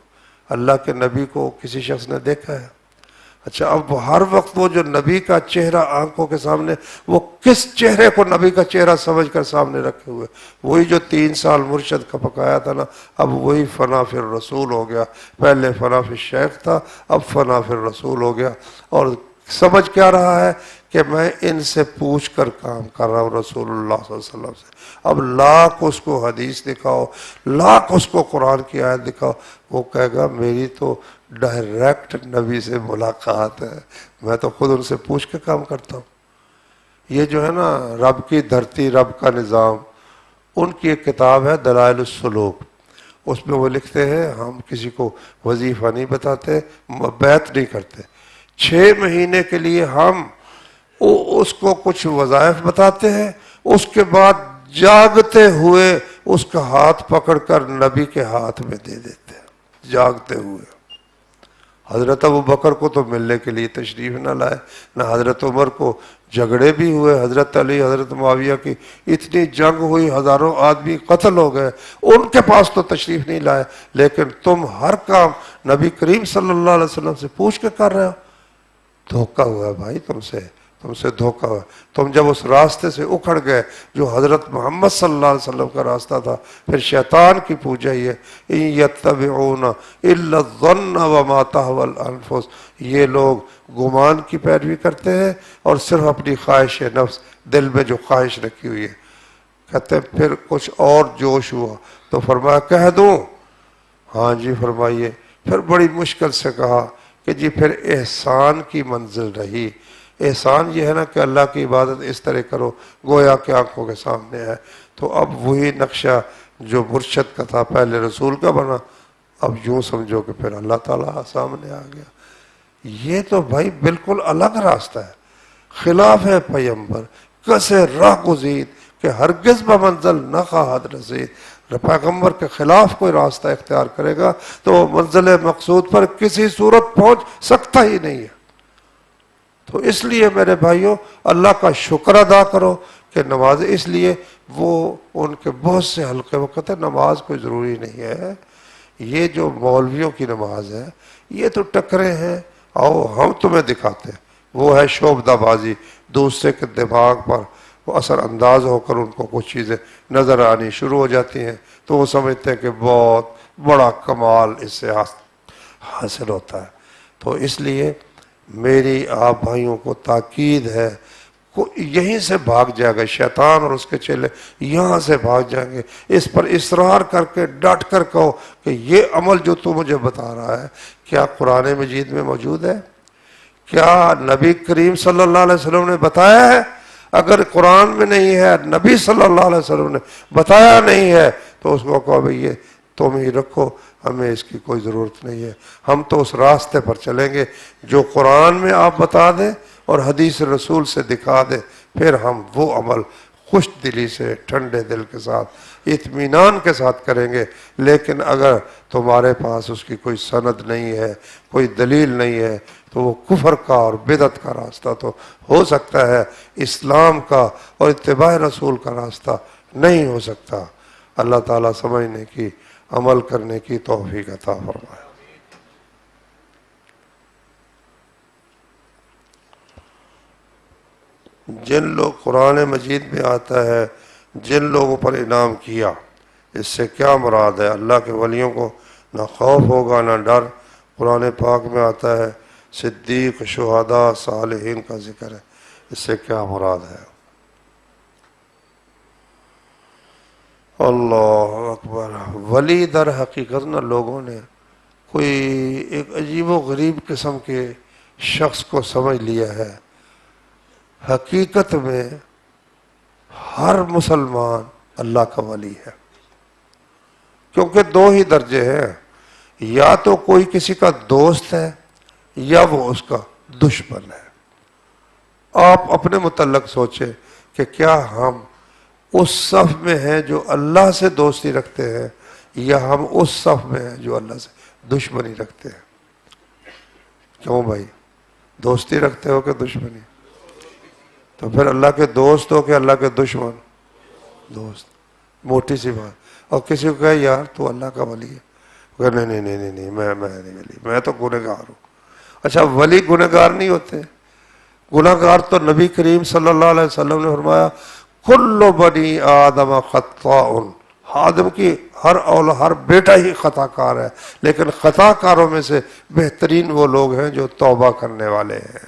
اللہ کے نبی کو کسی شخص نے دیکھا ہے؟ اچھا، اب ہر وقت وہ جو نبی کا چہرہ آنکھوں کے سامنے، وہ کس چہرے کو نبی کا چہرہ سمجھ کر سامنے رکھے ہوئے؟ وہی جو 3 سال مرشد کا پکایا تھا نا، اب وہی فنا فی الرسول ہو گیا۔ پہلے فنا فی الشیخ تھا، اب فنا فی الرسول ہو گیا۔ اور سمجھ کیا رہا ہے کہ میں ان سے پوچھ کر کام کر رہا ہوں، رسول اللہ صلی اللہ علیہ وسلم سے۔ اب لاکھ اس کو حدیث دکھاؤ، لاکھ اس کو قرآن کی آیت دکھاؤ، وہ کہے گا میری تو ڈائریکٹ نبی سے ملاقات ہے، میں تو خود ان سے پوچھ کے کام کرتا ہوں۔ یہ جو ہے نا رب کی دھرتی، رب کا نظام، ان کی ایک کتاب ہے دلائل السلوک، اس میں وہ لکھتے ہیں ہم کسی کو وظیفہ نہیں بتاتے، بیعت نہیں کرتے، 6 مہینے کے لیے ہم اس کو کچھ وظائف بتاتے ہیں، اس کے بعد جاگتے ہوئے اس کا ہاتھ پکڑ کر نبی کے ہاتھ میں دے دیتے ہیں، جاگتے ہوئے۔ حضرت ابو بکر کو تو ملنے کے لیے تشریف نہ لائے، نہ حضرت عمر کو، جھگڑے بھی ہوئے، حضرت علی حضرت معاویہ کی اتنی جنگ ہوئی، ہزاروں آدمی قتل ہو گئے، ان کے پاس تو تشریف نہیں لائے، لیکن تم ہر کام نبی کریم صلی اللہ علیہ وسلم سے پوچھ کے کر رہے ہو۔ دھوکہ ہوا ہے بھائی تم سے، تم سے دھوکہ ہوا. تم جب اس راستے سے اکھڑ گئے جو حضرت محمد صلی اللہ علیہ وسلم کا راستہ تھا، پھر شیطان کی پوجا ہی ہے ان یتبعون الا الظن وما تهوى الانفس، یہ لوگ گمان کی پیروی کرتے ہیں اور صرف اپنی خواہش نفس، دل میں جو خواہش رکھی ہوئی ہے. کہتے ہیں پھر کچھ اور جوش ہوا تو فرمایا کہہ دوں؟ ہاں جی فرمائیے. پھر بڑی مشکل سے کہا کہ جی پھر احسان کی منزل رہی. احسان یہ ہے نا کہ اللہ کی عبادت اس طرح کرو گویا کہ آنکھوں کے سامنے ہے. تو اب وہی نقشہ جو مرشد کا تھا پہلے رسول کا بنا، اب یوں سمجھو کہ پھر اللہ تعالیٰ سامنے آ گیا. یہ تو بھائی بالکل الگ راستہ ہے، خلاف ہے پیغمبر. کسے راہ گزید کہ ہرگز بمنزل نہ خواہد رسید. پیغمبر کے خلاف کوئی راستہ اختیار کرے گا تو وہ منزل مقصود پر کسی صورت پہنچ سکتا ہی نہیں ہے. تو اس لیے میرے بھائیوں اللہ کا شکر ادا کرو کہ نماز، اس لیے وہ ان کے بہت سے حلقے وہ کہتے ہیں نماز کوئی ضروری نہیں ہے، یہ جو مولویوں کی نماز ہے یہ تو ٹکرے ہیں، آؤ ہم تمہیں دکھاتے ہیں. وہ ہے شعبدہ بازی، دوسرے کے دماغ پر وہ اثر انداز ہو کر ان کو کچھ چیزیں نظر آنی شروع ہو جاتی ہیں تو وہ سمجھتے ہیں کہ بہت بڑا کمال اس سے حاصل ہوتا ہے. تو اس لیے میری آپ بھائیوں کو تاکید ہے، یہیں سے بھاگ جائے گا شیطان اور اس کے چیلے، یہاں سے بھاگ جائیں گے. اس پر اصرار کر کے ڈٹ کر کہو کہ یہ عمل جو تو مجھے بتا رہا ہے کیا قرآن مجید میں موجود ہے؟ کیا نبی کریم صلی اللہ علیہ وسلم نے بتایا ہے؟ اگر قرآن میں نہیں ہے، نبی صلی اللہ علیہ وسلم نے بتایا نہیں ہے، تو اس کو کہو بھئی یہ تم ہی رکھو، ہمیں اس کی کوئی ضرورت نہیں ہے. ہم تو اس راستے پر چلیں گے جو قرآن میں آپ بتا دیں اور حدیث رسول سے دکھا دیں، پھر ہم وہ عمل خوش دلی سے ٹھنڈے دل کے ساتھ اطمینان کے ساتھ کریں گے. لیکن اگر تمہارے پاس اس کی کوئی سند نہیں ہے، کوئی دلیل نہیں ہے، تو وہ کفر کا اور بدعت کا راستہ تو ہو سکتا ہے، اسلام کا اور اتباع رسول کا راستہ نہیں ہو سکتا. اللہ تعالیٰ سمجھنے کی، عمل کرنے کی توفیق عطا فرمائے. جن لوگ قرآن مجید میں آتا ہے جن لوگوں پر انعام کیا، اس سے کیا مراد ہے؟ اللہ کے ولیوں کو نہ خوف ہوگا نہ ڈر. قرآن پاک میں آتا ہے صدیق، شہداء، صالحین کا ذکر ہے. اس سے کیا مراد ہے؟ اللہ اکبر. ولی در حقیقت نہ لوگوں نے کوئی ایک عجیب و غریب قسم کے شخص کو سمجھ لیا ہے. حقیقت میں ہر مسلمان اللہ کا ولی ہے، کیونکہ دو ہی درجے ہیں، یا تو کوئی کسی کا دوست ہے یا وہ اس کا دشمن ہے. آپ اپنے متعلق سوچیں کہ کیا ہم اس صف میں ہیں جو اللہ سے دوستی رکھتے ہیں یا ہم اس صف میں ہیں جو اللہ سے دشمنی رکھتے ہیں؟ کیوں بھائی، دوستی رکھتے ہو کہ دشمنی؟ تو پھر اللہ کے دوست ہو کہ اللہ کے دشمن؟ دوست. موٹی سی بات. اور کسی کو کہے یار تو اللہ کا ولی ہے، کہ نہیں نہیں نہیں نہیں میں نہیں ولی، میں تو گنہگار ہوں. اچھا ولی گنہگار نہیں ہوتے؟ گنہگار تو نبی کریم صلی اللہ علیہ وسلم نے فرمایا کل بنی آدم خطاء، آدم کی ہر بیٹا ہی خطا کار ہے، لیکن خطا کاروں میں سے بہترین وہ لوگ ہیں جو توبہ کرنے والے ہیں.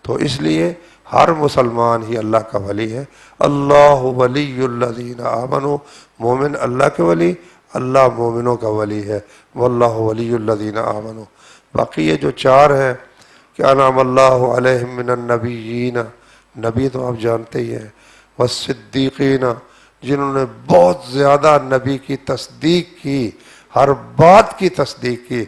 تو اس لیے ہر مسلمان ہی اللہ کا ولی ہے. اللہ ولی الذین آمنوا، مومن اللہ کے ولی، اللہ مومنوں کا ولی ہے. واللہ ولی الذین آمنوا. باقی یہ جو چار ہیں کہ انعم اللہ علیہم من النبیین، نبی تو آپ جانتے ہی ہیں، والصدیقین، جنہوں نے بہت زیادہ نبی کی تصدیق کی، ہر بات کی تصدیق کی،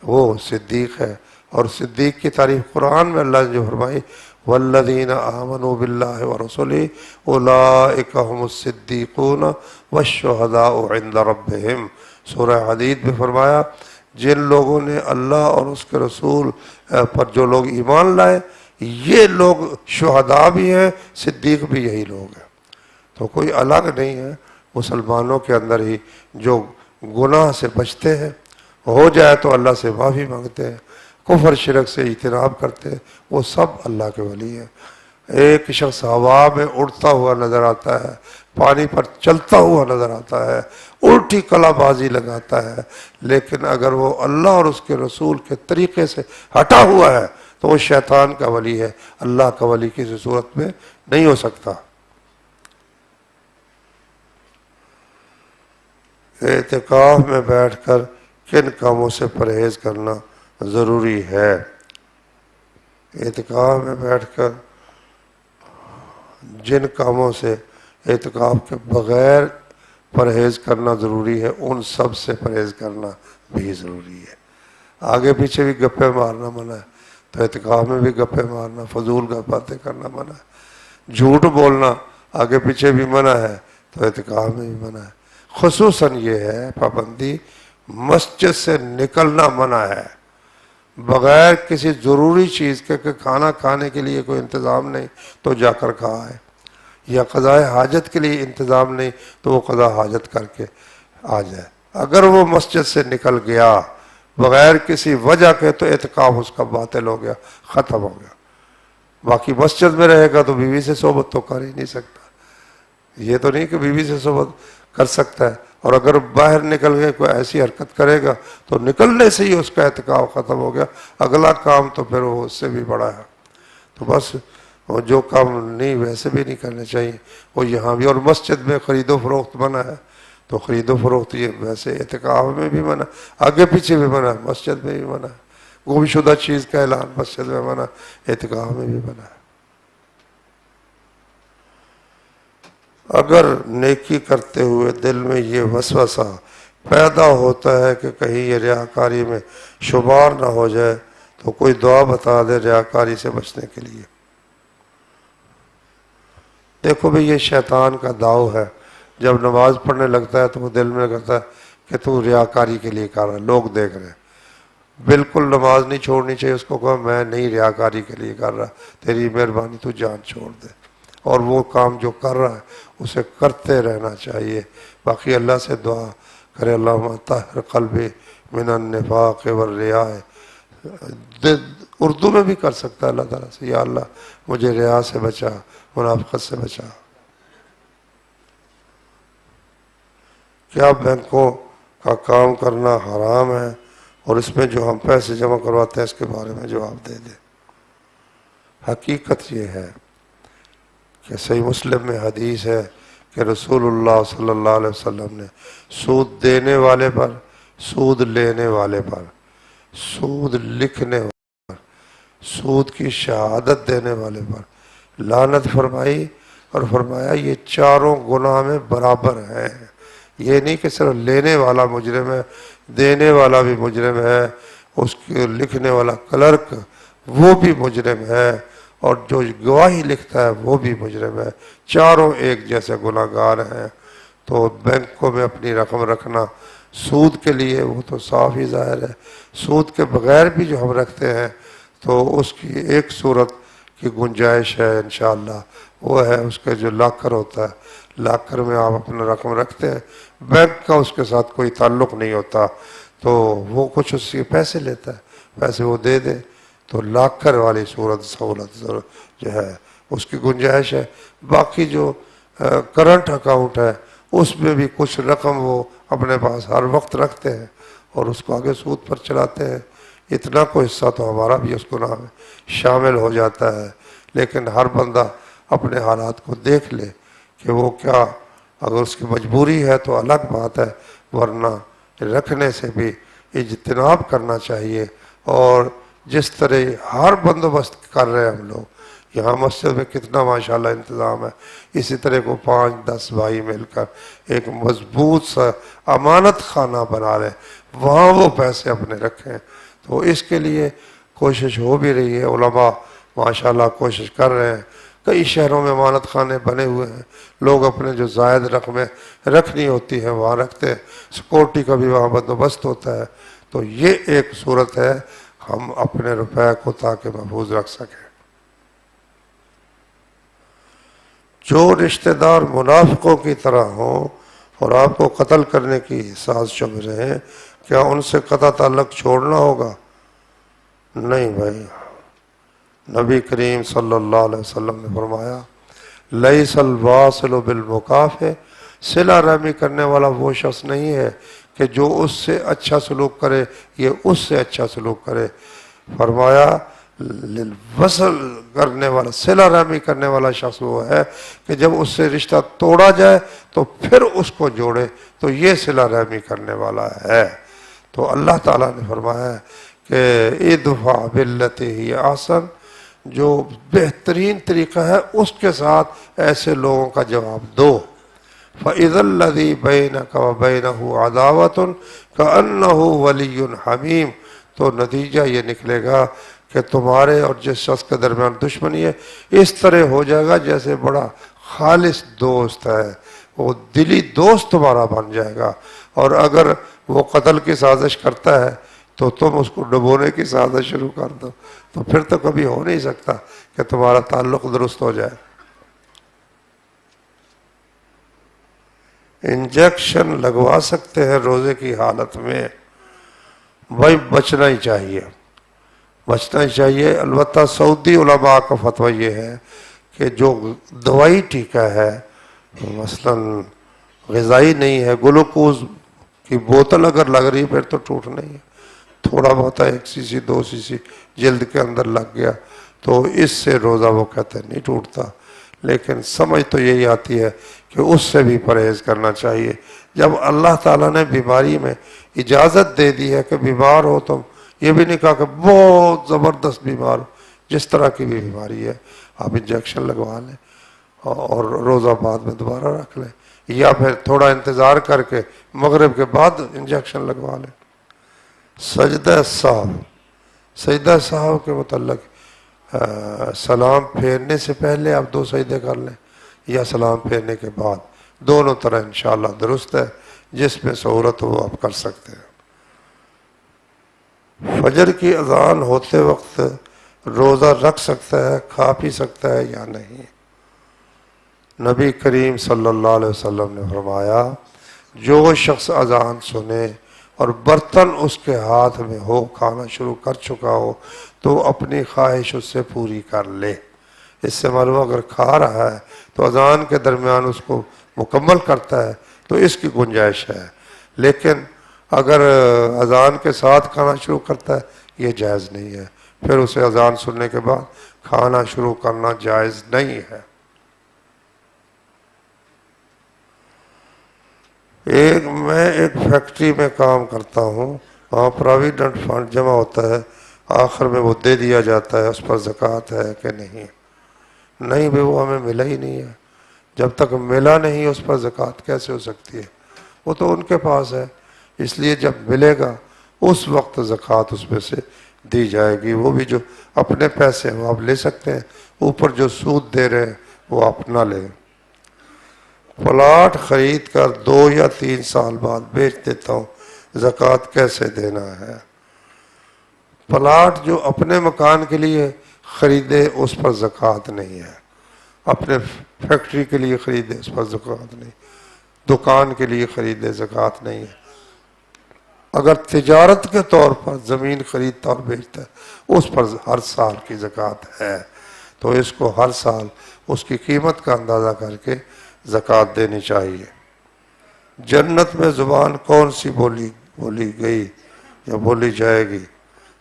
وہ صدیق ہے. اور صدیق کی تعریف قرآن میں اللہ نے جو فرمائی والذین آمنوا باللہ ورسولہ اولئک هم الصدیقون والشہداء عند ربہم. سورہ حدید میں فرمایا جن لوگوں نے اللہ اور اس کے رسول پر جو لوگ ایمان لائے یہ لوگ شہداء بھی ہیں، صدیق بھی یہی لوگ ہیں. تو کوئی الگ نہیں ہے. مسلمانوں کے اندر ہی جو گناہ سے بچتے ہیں، ہو جائے تو اللہ سے معافی مانگتے ہیں، کفر شرک سے اجتناب کرتے ہیں، وہ سب اللہ کے ولی ہیں. ایک شخص ہوا میں اڑتا ہوا نظر آتا ہے، پانی پر چلتا ہوا نظر آتا ہے، الٹی کلا بازی لگاتا ہے، لیکن اگر وہ اللہ اور اس کے رسول کے طریقے سے ہٹا ہوا ہے تو وہ شیطان کا ولی ہے، اللہ کا ولی کسی صورت میں نہیں ہو سکتا۔ اعتکاف میں بیٹھ کر کن کاموں سے پرہیز کرنا ضروری ہے؟ اعتکاف میں بیٹھ کر جن کاموں سے اعتکاف کے بغیر پرہیز کرنا ضروری ہے ان سب سے پرہیز کرنا بھی ضروری ہے۔ آگے پیچھے بھی گپے مارنا منع ہے تو اعتکاف میں بھی گپے مارنا، فضول باتیں کرنا منع ہے، جھوٹ بولنا آگے پیچھے بھی منع ہے تو اعتکاف میں بھی منع ہے۔ خصوصاً یہ ہے پابندی مسجد سے نکلنا منع ہے، بغیر کسی ضروری چیز کے کہ کھانا کھانے کے لیے کوئی انتظام نہیں تو جا کر کھا ہے، یا قضاء حاجت کے لیے انتظام نہیں تو وہ قضاء حاجت کر کے آ جائے۔ اگر وہ مسجد سے نکل گیا بغیر کسی وجہ کے تو اعتکاف اس کا باطل ہو گیا، ختم ہو گیا۔ باقی مسجد میں رہے گا تو بیوی سے صحبت تو کر ہی نہیں سکتا، یہ تو نہیں کہ بیوی سے صحبت کر سکتا ہے، اور اگر باہر نکل گئے کوئی ایسی حرکت کرے گا تو نکلنے سے ہی اس کا اعتکاف ختم ہو گیا، اگلا کام تو پھر وہ اس سے بھی بڑا ہے۔ تو بس وہ جو کام نہیں ویسے بھی نہیں کرنے چاہیے وہ یہاں بھی، اور مسجد میں خرید و فروخت منع ہے تو خرید و فروخت یہ ویسے اعتکاف میں بھی منع، آگے پیچھے بھی منع، مسجد میں بھی منع، گم شدہ چیز کا اعلان مسجد میں منع، اعتکاف میں بھی منع۔ اگر نیکی کرتے ہوئے دل میں یہ وسوسہ پیدا ہوتا ہے کہ کہیں یہ ریاکاری میں شمار نہ ہو جائے تو کوئی دعا بتا دے ریاکاری سے بچنے کے لیے۔ دیکھو بھئی یہ شیطان کا داؤ ہے، جب نماز پڑھنے لگتا ہے تو وہ دل میں کرتا ہے کہ تو ریاکاری کے لیے کر رہا ہے، لوگ دیکھ رہے ہیں۔ بالکل نماز نہیں چھوڑنی چاہیے، اس کو کہا میں نہیں ریاکاری کے لیے کر رہا، تیری مہربانی تو جان چھوڑ دے، اور وہ کام جو کر رہا ہے اسے کرتے رہنا چاہیے۔ باقی اللہ سے دعا کرے اللہم طہر قلبی من النفاق والریاء، اردو میں بھی کر سکتا ہے اللہ تعالیٰ سے، یا اللہ مجھے ریا سے بچا، منافقت سے بچا۔ کیا بینکوں کا کام کرنا حرام ہے، اور اس میں جو ہم پیسے جمع کرواتے ہیں اس کے بارے میں جواب دے دیں۔ حقیقت یہ ہے کہ صحیح مسلم میں حدیث ہے کہ رسول اللہ صلی اللہ علیہ وسلم نے سود دینے والے پر، سود لینے والے پر، سود لکھنے والے پر، سود کی شہادت دینے والے پر لعنت فرمائی، اور فرمایا یہ چاروں گناہ میں برابر ہیں۔ یہ نہیں کہ صرف لینے والا مجرم ہے، دینے والا بھی مجرم ہے، اس کے لکھنے والا کلرک وہ بھی مجرم ہے، اور جو گواہی لکھتا ہے وہ بھی مجرم ہے، چاروں ایک جیسے گناہگار ہیں۔ تو بینکوں میں اپنی رقم رکھنا سود کے لیے وہ تو صاف ہی ظاہر ہے، سود کے بغیر بھی جو ہم رکھتے ہیں تو اس کی ایک صورت کی گنجائش ہے انشاءاللہ، وہ ہے اس کا جو لاکر ہوتا ہے، لاکر میں آپ اپنا رقم رکھتے ہیں، بینک کا اس کے ساتھ کوئی تعلق نہیں ہوتا، تو وہ کچھ اس کے پیسے لیتا ہے، پیسے وہ دے دے، تو لاکر والی صورت سہولت جو ہے اس کی گنجائش ہے۔ باقی جو کرنٹ اکاؤنٹ ہے اس میں بھی کچھ رقم وہ اپنے پاس ہر وقت رکھتے ہیں اور اس کو آگے سود پر چلاتے ہیں، اتنا کوئی حصہ تو ہمارا بھی اس گناہ میں شامل ہو جاتا ہے۔ لیکن ہر بندہ اپنے حالات کو دیکھ لے کہ وہ کیا، اگر اس کی مجبوری ہے تو الگ بات ہے، ورنہ رکھنے سے بھی اجتناب کرنا چاہیے۔ اور جس طرح ہر بندوبست کر رہے ہیں ہم لوگ، یہاں مسجد میں کتنا ماشاءاللہ انتظام ہے، اسی طرح کو 5-10 بھائی مل کر ایک مضبوط سا امانت خانہ بنا رہے ہیں، وہاں وہ پیسے اپنے رکھیں، تو اس کے لیے کوشش ہو بھی رہی ہے، علماء ماشاءاللہ کوشش کر رہے ہیں، کئی شہروں میں امانت خانے بنے ہوئے ہیں، لوگ اپنے جو زائد رقمیں رکھنی ہوتی ہیں وہاں رکھتے ہیں، سیکورٹی کا بھی وہاں بندوبست ہوتا ہے۔ تو یہ ایک صورت ہے ہم اپنے روپے کو تاکہ محفوظ رکھ سکیں۔ جو رشتہ دار منافقوں کی طرح ہوں اور آپ کو قتل کرنے کی ساز چل رہے ہیں، کیا ان سے قطع تعلق چھوڑنا ہوگا؟ نہیں بھائی، نبی کریم صلی اللہ علیہ وسلم نے فرمایا لیس الواصل بالمکافئ، صلہ رحمی کرنے والا وہ شخص نہیں ہے کہ جو اس سے اچھا سلوک کرے یہ اس سے اچھا سلوک کرے، فرمایا وصل کرنے والا، صلہ رحمی کرنے والا شخص وہ ہے کہ جب اس سے رشتہ توڑا جائے تو پھر اس کو جوڑے، تو یہ صلہ رحمی کرنے والا ہے۔ تو اللہ تعالیٰ نے فرمایا کہ ادفع باللتی ہی احسن، جو بہترین طریقہ ہے اس کے ساتھ ایسے لوگوں کا جواب دو۔ فَإِذَا الَّذِي بَيْنَكَ وَبَيْنَهُ عَدَاوَةٌ كَأَنَّهُ وَلِيٌّ حَمِيمٌ، تو نتیجہ یہ نکلے گا کہ تمہارے اور جس شخص کے درمیان دشمنی ہے اس طرح ہو جائے گا جیسے بڑا خالص دوست ہے، وہ دلی دوست تمہارا بن جائے گا۔ اور اگر وہ قتل کی سازش کرتا ہے تو تم اس کو ڈبونے کی سازش شروع کر دو، تو پھر تو کبھی ہو نہیں سکتا کہ تمہارا تعلق درست ہو جائے۔ انجیکشن لگوا سکتے ہیں روزے کی حالت میں، بھائی بچنا ہی چاہیے، بچنا ہی چاہیے۔ البتہ سعودی علماء کا فتویٰ یہ ہے کہ جو دوائی ٹیکہ ہے، مثلا غذائی نہیں ہے، گلوکوز کی بوتل اگر لگ رہی پھر تو ٹوٹ نہیں ہے، تھوڑا بہت 1 سی سی 2 سی سی جلد کے اندر لگ گیا تو اس سے روزہ وہ کہتے ہیں نہیں ٹوٹتا، لیکن سمجھ تو یہی آتی ہے کہ اس سے بھی پرہیز کرنا چاہیے۔ جب اللہ تعالیٰ نے بیماری میں اجازت دے دی ہے کہ بیمار ہو، تم یہ بھی نہیں کہا کہ بہت زبردست بیمار ہو، جس طرح کی بھی بیماری ہے آپ انجیکشن لگوا لیں اور روزہ بعد میں دوبارہ رکھ لیں، یا پھر تھوڑا انتظار کر کے مغرب کے بعد انجیکشن لگوا لیں۔ سجدہ سہو، سجدہ سہو کے متعلق سلام پھیرنے سے پہلے آپ 2 سجدے کر لیں یا سلام پھیرنے کے بعد، دونوں طرح انشاءاللہ درست ہے، جس میں سہولت ہو وہ آپ کر سکتے ہیں۔ فجر کی اذان ہوتے وقت روزہ رکھ سکتا ہے، کھا پی سکتا ہے یا نہیں؟ نبی کریم صلی اللہ علیہ وسلم نے فرمایا جو شخص اذان سنے اور برتن اس کے ہاتھ میں ہو، کھانا شروع کر چکا ہو، تو اپنی خواہش اس سے پوری کر لے۔ اس سے معلوم اگر کھا رہا ہے تو اذان کے درمیان اس کو مکمل کرتا ہے تو اس کی گنجائش ہے، لیکن اگر اذان کے ساتھ کھانا شروع کرتا ہے یہ جائز نہیں ہے، پھر اسے اذان سننے کے بعد کھانا شروع کرنا جائز نہیں ہے۔ میں ایک فیکٹری میں کام کرتا ہوں، وہاں پراویڈنٹ فنڈ جمع ہوتا ہے، آخر میں وہ دے دیا جاتا ہے، اس پر زکوٰۃ ہے کہ نہیں؟ نہیں بھی، وہ ہمیں ملا ہی نہیں ہے۔ جب تک ملا نہیں اس پر زکوٰۃ کیسے ہو سکتی ہے؟ وہ تو ان کے پاس ہے، اس لیے جب ملے گا اس وقت زکوٰۃ اس میں سے دی جائے گی۔ وہ بھی جو اپنے پیسے ہیں وہ آپ لے سکتے ہیں، اوپر جو سود دے رہے ہیں وہ آپ نہ لیں۔ پلاٹ خرید کر 2 یا 3 سال بعد بیچ دیتا ہوں، زکوٰۃ کیسے دینا ہے؟ پلاٹ جو اپنے مکان کے لیے خریدے اس پر زکوٰۃ نہیں ہے، اپنے فیکٹری کے لیے خریدے اس پر زکوٰۃ نہیں، دکان کے لیے خریدے زکوٰۃ نہیں ہے۔ اگر تجارت کے طور پر زمین خریدتا اور بیچتا ہے اس پر ہر سال کی زکوٰۃ ہے، تو اس کو ہر سال اس کی قیمت کا اندازہ کر کے زکوٰۃ دینی چاہیے۔ جنت میں زبان کون سی بولی گئی یا بولی جائے گی؟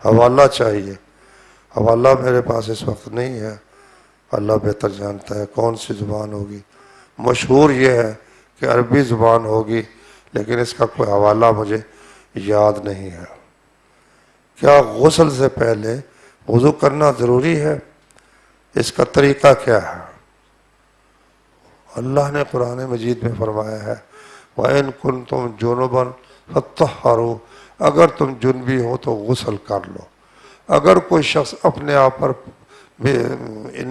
حوالہ چاہیے۔ حوالہ میرے پاس اس وقت نہیں ہے، اللہ بہتر جانتا ہے کون سی زبان ہوگی۔ مشہور یہ ہے کہ عربی زبان ہوگی، لیکن اس کا کوئی حوالہ مجھے یاد نہیں ہے۔ کیا غسل سے پہلے وضو کرنا ضروری ہے؟ اس کا طریقہ کیا ہے؟ اللہ نے قرآن مجید میں فرمایا ہے وَإِن كُنتُمْ جُنُبًا فَطَّهَّرُوا، اگر تم جنبی ہو تو غسل کر لو۔ اگر کوئی شخص اپنے آپ پر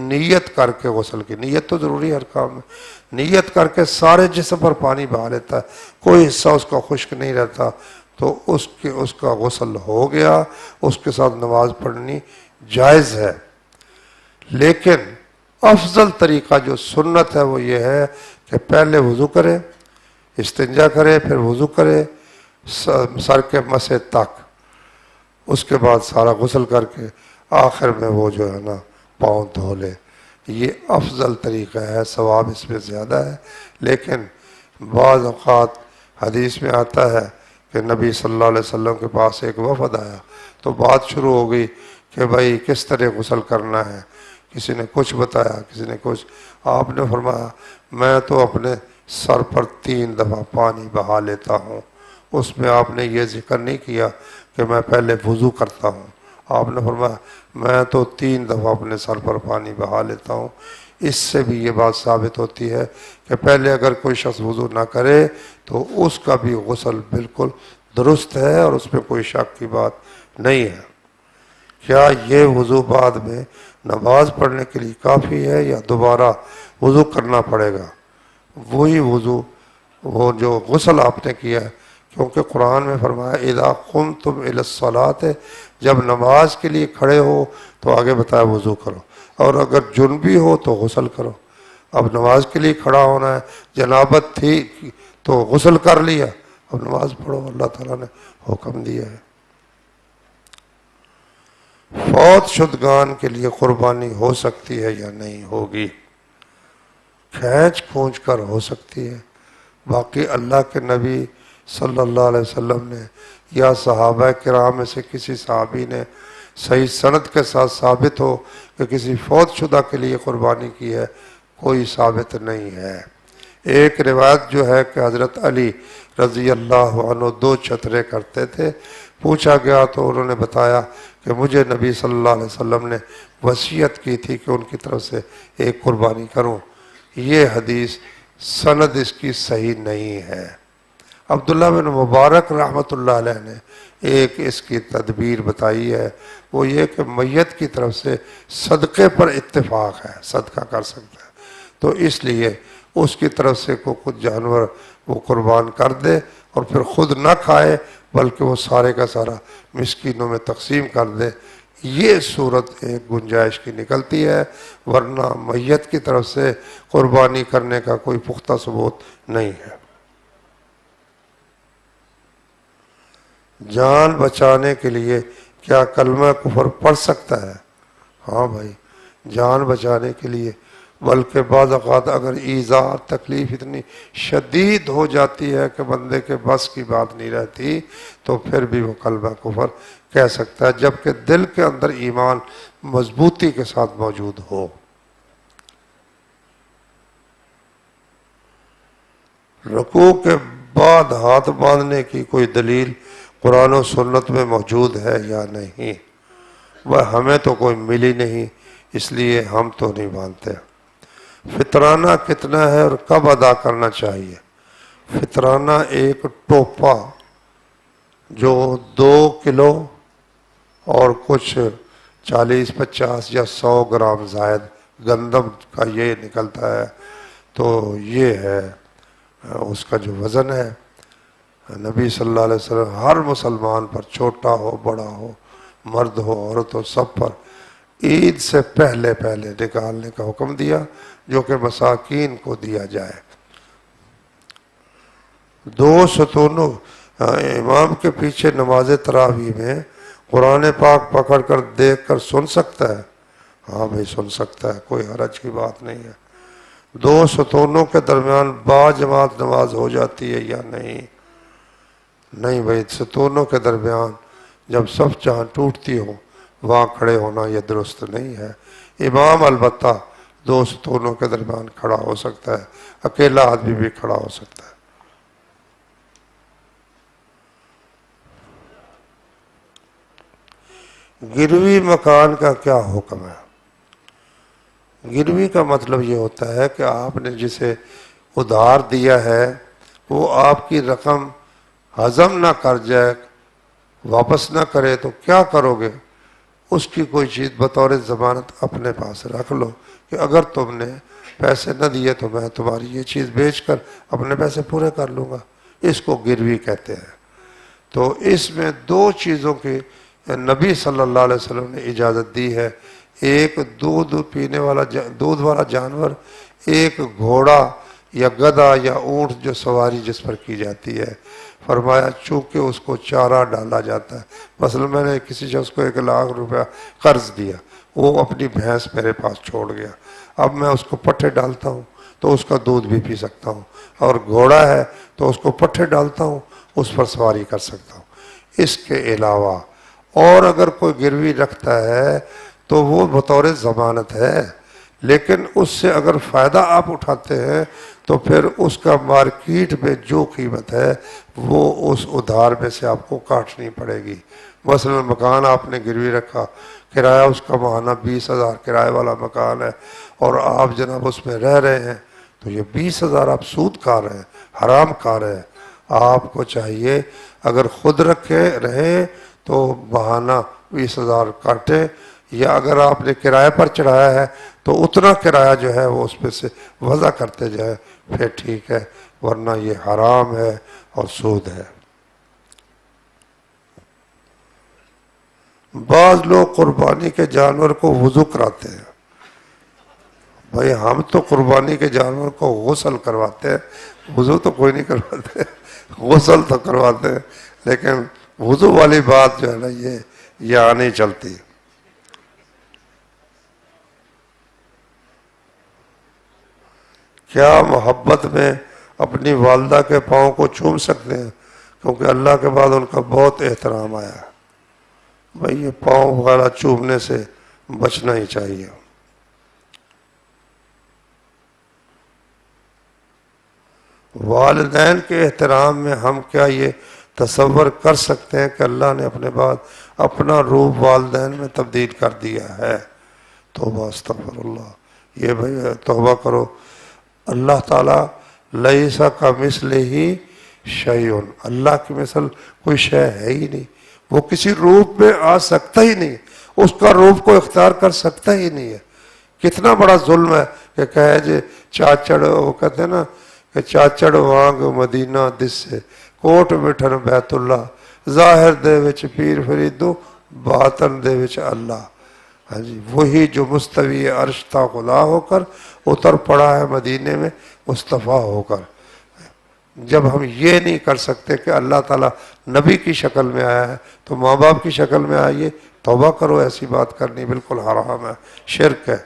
نیت کر کے غسل کی، نیت تو ضروری ہے ہر کام میں، نیت کر کے سارے جسم پر پانی بہا لیتا ہے، کوئی حصہ اس کا خشک نہیں رہتا، تو اس کا غسل ہو گیا، اس کے ساتھ نماز پڑھنی جائز ہے۔ لیکن افضل طریقہ جو سنت ہے وہ یہ ہے کہ پہلے وضو کرے، استنجا کرے، پھر وضو کرے سر کے مسح تک، اس کے بعد سارا غسل کر کے آخر میں وہ جو ہے نا پاؤں دھو لے، یہ افضل طریقہ ہے، ثواب اس میں زیادہ ہے۔ لیکن بعض اوقات حدیث میں آتا ہے کہ نبی صلی اللہ علیہ وسلم کے پاس ایک وفد آیا تو بات شروع ہو گئی کہ بھائی کس طرح غسل کرنا ہے، کسی نے کچھ بتایا، کسی نے کچھ۔ آپ نے فرمایا میں تو اپنے سر پر 3 دفعہ پانی بہا لیتا ہوں۔ اس میں آپ نے یہ ذکر نہیں کیا کہ میں پہلے وضو کرتا ہوں، آپ نے فرمایا میں تو 3 دفعہ اپنے سر پر پانی بہا لیتا ہوں۔ اس سے بھی یہ بات ثابت ہوتی ہے کہ پہلے اگر کوئی شخص وضو نہ کرے تو اس کا بھی غسل بالکل درست ہے اور اس میں کوئی شک کی بات نہیں ہے۔ کیا یہ وضو بعد میں نماز پڑھنے کے لیے کافی ہے یا دوبارہ وضو کرنا پڑے گا؟ وہی وضو، وہ جو غسل آپ نے کیا ہے، کیونکہ قرآن میں فرمایا اذا قمتم الی الصلاۃ، جب نماز کے لیے کھڑے ہو تو آگے بتایا وضو کرو، اور اگر جنبی ہو تو غسل کرو۔ اب نماز کے لیے کھڑا ہونا ہے، جنابت تھی تو غسل کر لیا، اب نماز پڑھو، اللہ تعالیٰ نے حکم دیا ہے۔ فوت شدگان کے لیے قربانی ہو سکتی ہے یا نہیں ہوگی؟ کھینچ کھونچ کر ہو سکتی ہے، باقی اللہ کے نبی صلی اللہ علیہ وسلم نے یا صحابہ کرام میں سے کسی صحابی نے صحیح سند کے ساتھ ثابت ہو کہ کسی فوت شدہ کے لیے قربانی کی ہے، کوئی ثابت نہیں ہے۔ ایک روایت جو ہے کہ حضرت علی رضی اللہ عنہ 2 چھترے کرتے تھے، پوچھا گیا تو انہوں نے بتایا کہ مجھے نبی صلی اللہ علیہ وسلم نے وصیت کی تھی کہ ان کی طرف سے ایک قربانی کروں۔ یہ حدیث سند اس کی صحیح نہیں ہے۔ عبداللہ بن مبارک رحمۃ اللہ علیہ نے ایک اس کی تدبیر بتائی ہے، وہ یہ کہ میت کی طرف سے صدقے پر اتفاق ہے، صدقہ کر سکتا ہے، تو اس لیے اس کی طرف سے کچھ جانور وہ قربان کر دے اور پھر خود نہ کھائے بلکہ وہ سارے کا سارا مسکینوں میں تقسیم کر دے۔ یہ صورت ایک گنجائش کی نکلتی ہے، ورنہ میت کی طرف سے قربانی کرنے کا کوئی پختہ ثبوت نہیں ہے۔ جان بچانے کے لیے کیا کلمہ کفر پڑھ سکتا ہے؟ ہاں بھائی، جان بچانے کے لیے، بلکہ بعض اوقات اگر ایذا تکلیف اتنی شدید ہو جاتی ہے کہ بندے کے بس کی بات نہیں رہتی تو پھر بھی وہ کلمہ کفر کہہ سکتا ہے، جبکہ دل کے اندر ایمان مضبوطی کے ساتھ موجود ہو۔ رکوع کے بعد ہاتھ باندھنے کی کوئی دلیل قرآن و سنت میں موجود ہے یا نہیں؟ وہ ہمیں تو کوئی ملی نہیں، اس لیے ہم تو نہیں باندھتے۔ فطرانہ کتنا ہے اور کب ادا کرنا چاہیے؟ فطرانہ ایک ٹوپا جو 2 کلو اور کچھ 40-50 یا 100 گرام زائد گندم کا یہ نکلتا ہے، تو یہ ہے اس کا جو وزن ہے۔ نبی صلی اللہ علیہ وسلم ہر مسلمان پر، چھوٹا ہو بڑا ہو، مرد ہو عورت ہو، سب پر عید سے پہلے نکالنے کا حکم دیا، جو کہ مساکین کو دیا جائے۔ 2 ستونوں امام کے پیچھے نماز تراویح میں قرآن پاک پکڑ کر دیکھ کر سن سکتا ہے؟ ہاں بھائی سن سکتا ہے، کوئی حرج کی بات نہیں ہے۔ 2 ستونوں کے درمیان با جماعت نماز ہو جاتی ہے یا نہیں؟ نہیں بھائی، ستونوں کے درمیان جب صف جہاں ٹوٹتی ہو وہاں کھڑے ہونا یہ درست نہیں ہے۔ امام البتہ 2 ستونوں کے درمیان کھڑا ہو سکتا ہے، اکیلا آدمی بھی کھڑا ہو سکتا ہے۔ گروی مکان کا کیا حکم ہے؟ گروی کا مطلب یہ ہوتا ہے کہ آپ نے جسے ادھار دیا ہے وہ آپ کی رقم ہضم نہ کر جائے، واپس نہ کرے تو کیا کرو گے؟ اس کی کوئی چیز بطور ضمانت اپنے پاس رکھ لو کہ اگر تم نے پیسے نہ دیے تو میں تمہاری یہ چیز بیچ کر اپنے پیسے پورے کر لوں گا۔ اس کو گروی کہتے ہیں۔ تو اس میں 2 چیزوں کی نبی صلی اللہ علیہ وسلم نے اجازت دی ہے، ایک دودھ پینے والا دودھ والا جانور، ایک گھوڑا یا گدھا یا اونٹ جو سواری جس پر کی جاتی ہے، فرمایا چونکہ اس کو چارہ ڈالا جاتا ہے. مثلا میں نے کسی شخص کو 1,00,000 روپیہ قرض دیا، وہ اپنی بھینس میرے پاس چھوڑ گیا، اب میں اس کو پٹھے ڈالتا ہوں تو اس کا دودھ بھی پی سکتا ہوں، اور گھوڑا ہے تو اس کو پٹھے ڈالتا ہوں، اس پر سواری کر سکتا ہوں. اس کے علاوہ اور اگر کوئی گروی رکھتا ہے تو وہ بطور ضمانت ہے، لیکن اس سے اگر فائدہ آپ اٹھاتے ہیں تو پھر اس کا مارکیٹ میں جو قیمت ہے وہ اس ادھار میں سے آپ کو کاٹنی پڑے گی. مثلا مکان آپ نے گروی رکھا، کرایہ اس کا ماہانہ 20,000 کرایہ والا مکان ہے، اور آپ جناب اس میں رہ رہے ہیں، تو یہ 20,000 آپ سود کھا رہے ہیں، حرام کھا رہے ہیں. آپ کو چاہیے اگر خود رکھے رہیں تو ماہانہ 20,000 کاٹیں، یا اگر آپ نے کرایہ پر چڑھایا ہے تو اتنا کرایہ جو ہے وہ اس پہ سے وضع کرتے جائیں، پھر ٹھیک ہے، ورنہ یہ حرام ہے اور سود ہے. بعض لوگ قربانی کے جانور کو وضو کراتے ہیں. بھائی ہم تو قربانی کے جانور کو غسل کرواتے ہیں، وضو تو کوئی نہیں کرواتے، غسل تو کرواتے ہیں، لیکن وضو والی بات جو ہے نا یہ یہاں نہیں چلتی. کیا محبت میں اپنی والدہ کے پاؤں کو چوم سکتے ہیں؟ کیونکہ اللہ کے بعد ان کا بہت احترام آیا ہے. بھائی یہ پاؤں وغیرہ چومنے سے بچنا ہی چاہیے. والدین کے احترام میں ہم کیا یہ تصور کر سکتے ہیں کہ اللہ نے اپنے بعد اپنا روح والدین میں تبدیل کر دیا ہے؟ توبہ استغفر اللہ. یہ بھائی توبہ کرو. اللہ تعالیٰ لیسا کمثلہ شیء، اللہ کی مثل کوئی شے ہے ہی نہیں، وہ کسی روپ میں آ سکتا ہی نہیں، اس کا روپ کو اختیار کر سکتا ہی نہیں ہے. کتنا بڑا ظلم ہے کہ کہے جی چاچڑ، وہ کہتے ہیں نا کہ چاچڑ وانگ مدینہ دس سے کوٹ بٹھن بیت اللہ، ظاہر دے وچ پیر فریدو باطن دے وچ اللہ. ہاں جی، وہی جو مستوی عرش تا خدا ہو کر اتر پڑا ہے مدینے میں مصطفیٰ ہو کر. جب ہم یہ نہیں کر سکتے کہ اللہ تعالیٰ نبی کی شکل میں آیا ہے تو ماں باپ کی شکل میں آئیے. توبہ کرو، ایسی بات کرنی بالکل حرام ہے، شرک ہے.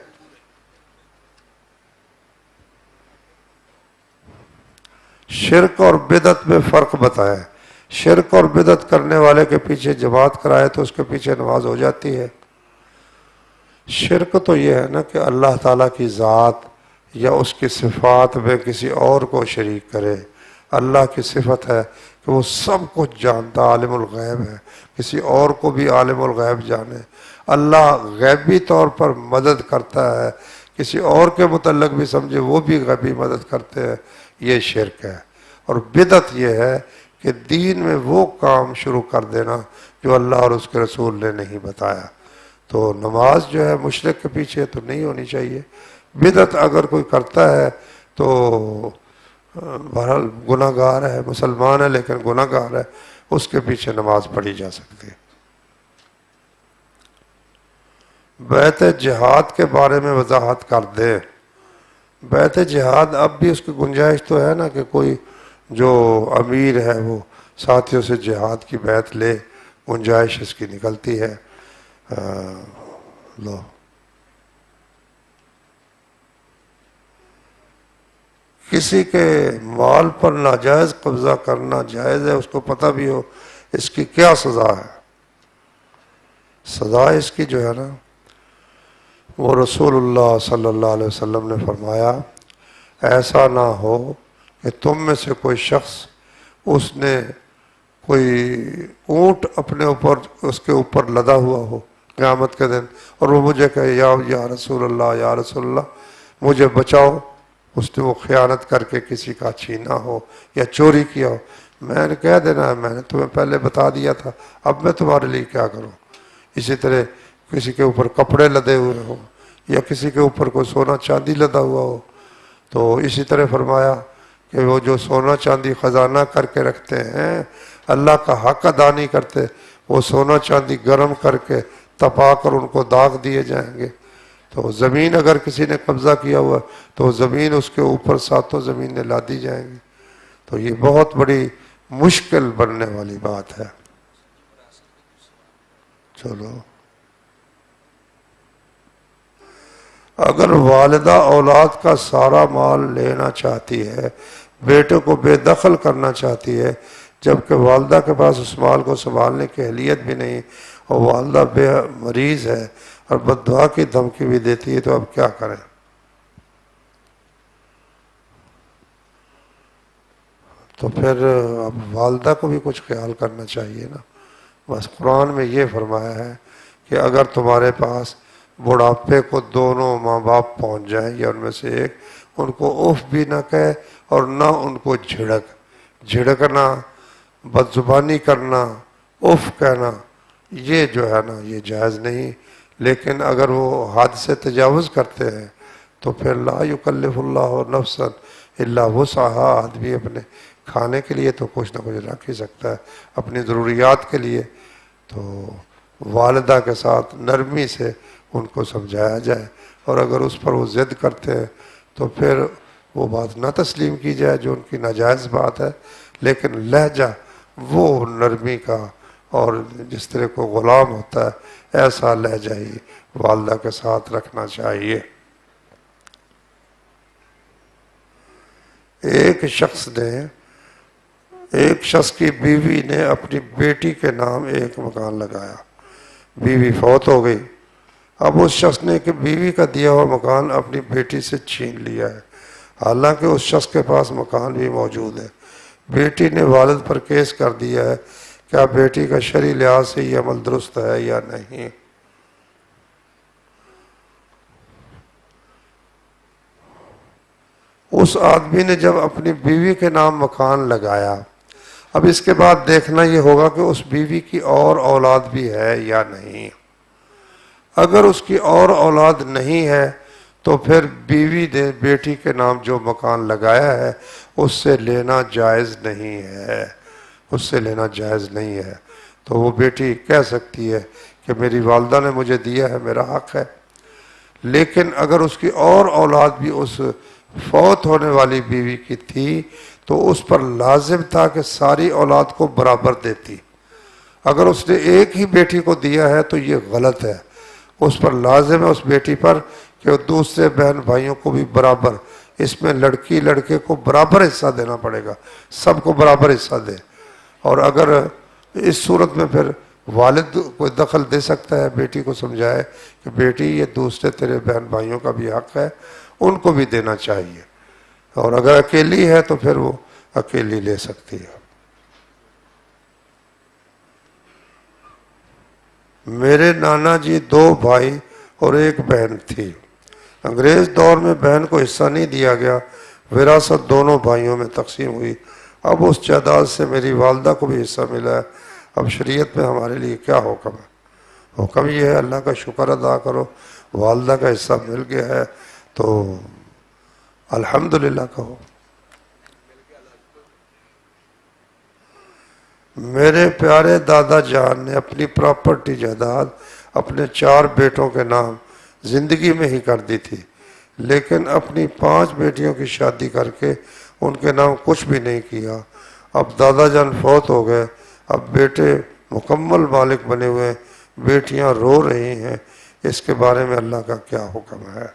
شرک اور بدعت میں فرق بتایا. شرک اور بدعت کرنے والے کے پیچھے جماعت کرائے تو اس کے پیچھے نماز ہو جاتی ہے. شرک تو یہ ہے نا کہ اللہ تعالیٰ کی ذات یا اس کی صفات میں کسی اور کو شریک کرے. اللہ کی صفت ہے کہ وہ سب کچھ جانتا، عالم الغیب ہے، کسی اور کو بھی عالم الغیب جانے. اللہ غیبی طور پر مدد کرتا ہے، کسی اور کے متعلق بھی سمجھے وہ بھی غیبی مدد کرتے ہیں. یہ شرک ہے. اور بدعت یہ ہے کہ دین میں وہ کام شروع کر دینا جو اللہ اور اس کے رسول نے نہیں بتایا. تو نماز جو ہے مشرک کے پیچھے تو نہیں ہونی چاہیے. بدعت اگر کوئی کرتا ہے تو بہرحال گناہ گار ہے، مسلمان ہے لیکن گناہ گار ہے، اس کے پیچھے نماز پڑھی جا سکتی ہے. بیعت جہاد کے بارے میں وضاحت کر دیں. بیعت جہاد اب بھی اس کی گنجائش تو ہے نا کہ کوئی جو امیر ہے وہ ساتھیوں سے جہاد کی بیعت لے، گنجائش اس کی نکلتی ہے. لو کسی کے مال پر ناجائز قبضہ کرنا جائز ہے، اس کو پتہ بھی ہو اس کی کیا سزا ہے. سزا اس کی جو ہے نا وہ رسول اللہ صلی اللہ علیہ وسلم نے فرمایا ایسا نہ ہو کہ تم میں سے کوئی شخص اس نے کوئی اونٹ اپنے اوپر اس کے اوپر لدا ہوا ہو قیامت کے دن اور وہ مجھے کہے یا رسول اللہ یا رسول اللہ مجھے بچاؤ. اس نے وہ خیانت کر کے کسی کا چھینا ہو یا چوری کیا ہو. میں نے کہہ دینا ہے میں نے تمہیں پہلے بتا دیا تھا، اب میں تمہارے لیے کیا کروں. اسی طرح کسی کے اوپر کپڑے لدے ہوئے ہوں یا کسی کے اوپر کوئی سونا چاندی لدا ہوا ہو تو اسی طرح فرمایا کہ وہ جو سونا چاندی خزانہ کر کے رکھتے ہیں اللہ کا حق ادا نہیں کرتے، وہ سونا چاندی گرم کر کے تپا کر ان کو داغ دیے جائیں گے. تو زمین اگر کسی نے قبضہ کیا ہوا تو زمین اس کے اوپر ساتوں زمینیں لا دی جائیں گی. تو یہ بہت بڑی مشکل بننے والی بات ہے. چلو، اگر والدہ اولاد کا سارا مال لینا چاہتی ہے، بیٹے کو بے دخل کرنا چاہتی ہے، جبکہ والدہ کے پاس اس مال کو سنبھالنے کی اہلیت بھی نہیں اور والدہ بے مریض ہے اور بد دعا کی دھمکی بھی دیتی ہے، تو اب کیا کریں؟ تو پھر اب والدہ کو بھی کچھ خیال کرنا چاہیے نا. بس قرآن میں یہ فرمایا ہے کہ اگر تمہارے پاس بڑھاپے کو دونوں ماں باپ پہنچ جائیں یا ان میں سے ایک، ان کو اف بھی نہ کہے اور نہ ان کو جھڑکنا، بد زبانی کرنا، اف کہنا، یہ جو ہے نا یہ جائز نہیں. لیکن اگر وہ حد سے تجاوز کرتے ہیں تو پھر لا یکلف اللہ نفسا الا وسعہا، آدمی اپنے کھانے کے لیے تو کچھ نہ کچھ رکھ ہی سکتا ہے، اپنی ضروریات کے لیے. تو والدہ کے ساتھ نرمی سے ان کو سمجھایا جائے، اور اگر اس پر وہ ضد کرتے ہیں تو پھر وہ بات نہ تسلیم کی جائے جو ان کی ناجائز بات ہے، لیکن لہجہ وہ نرمی کا اور جس طرح کو غلام ہوتا ہے ایسا لہجہ ہی والدہ کے ساتھ رکھنا چاہیے. ایک شخص کی بیوی نے اپنی بیٹی کے نام ایک مکان لگایا. بیوی فوت ہو گئی. اب اس شخص نے کہ بیوی کا دیا ہوا مکان اپنی بیٹی سے چھین لیا ہے، حالانکہ اس شخص کے پاس مکان بھی موجود ہے. بیٹی نے والد پر کیس کر دیا ہے. کیا بیٹی کا شرعی لحاظ سے یہ عمل درست ہے یا نہیں؟ اس آدمی نے جب اپنی بیوی کے نام مکان لگایا، اب اس کے بعد دیکھنا یہ ہوگا کہ اس بیوی کی اور اولاد بھی ہے یا نہیں. اگر اس کی اور اولاد نہیں ہے تو پھر بیوی نے بیٹی کے نام جو مکان لگایا ہے اس سے لینا جائز نہیں ہے، اس سے لینا جائز نہیں ہے. تو وہ بیٹی کہہ سکتی ہے کہ میری والدہ نے مجھے دیا ہے، میرا حق ہے. لیکن اگر اس کی اور اولاد بھی اس فوت ہونے والی بیوی کی تھی تو اس پر لازم تھا کہ ساری اولاد کو برابر دیتی. اگر اس نے ایک ہی بیٹی کو دیا ہے تو یہ غلط ہے. اس پر لازم ہے اس بیٹی پر کہ وہ دوسرے بہن بھائیوں کو بھی برابر، اس میں لڑکی لڑکے کو برابر حصہ دینا پڑے گا، سب کو برابر حصہ دے. اور اگر اس صورت میں پھر والد کوئی دخل دے سکتا ہے، بیٹی کو سمجھائے کہ بیٹی یہ دوسرے تیرے بہن بھائیوں کا بھی حق ہے، ان کو بھی دینا چاہیے. اور اگر اکیلی ہے تو پھر وہ اکیلی لے سکتی ہے. میرے نانا جی 2 بھائی اور 1 بہن تھی. انگریز دور میں بہن کو حصہ نہیں دیا گیا، وراثت دونوں بھائیوں میں تقسیم ہوئی. اب اس جائیداد سے میری والدہ کو بھی حصہ ملا ہے. اب شریعت میں ہمارے لیے کیا حکم ہے؟ حکم یہ ہے اللہ کا شکر ادا کرو، والدہ کا حصہ مل گیا ہے تو الحمدللہ کہو. میرے پیارے دادا جان نے اپنی پراپرٹی جائیداد اپنے 4 بیٹوں کے نام زندگی میں ہی کر دی تھی، لیکن اپنی 5 بیٹیوں کی شادی کر کے ان کے نام کچھ بھی نہیں کیا. اب دادا جان فوت ہو گئے، اب بیٹے مکمل مالک بنے ہوئے، بیٹیاں رو رہی ہیں. اس کے بارے میں اللہ کا کیا حکم ہے؟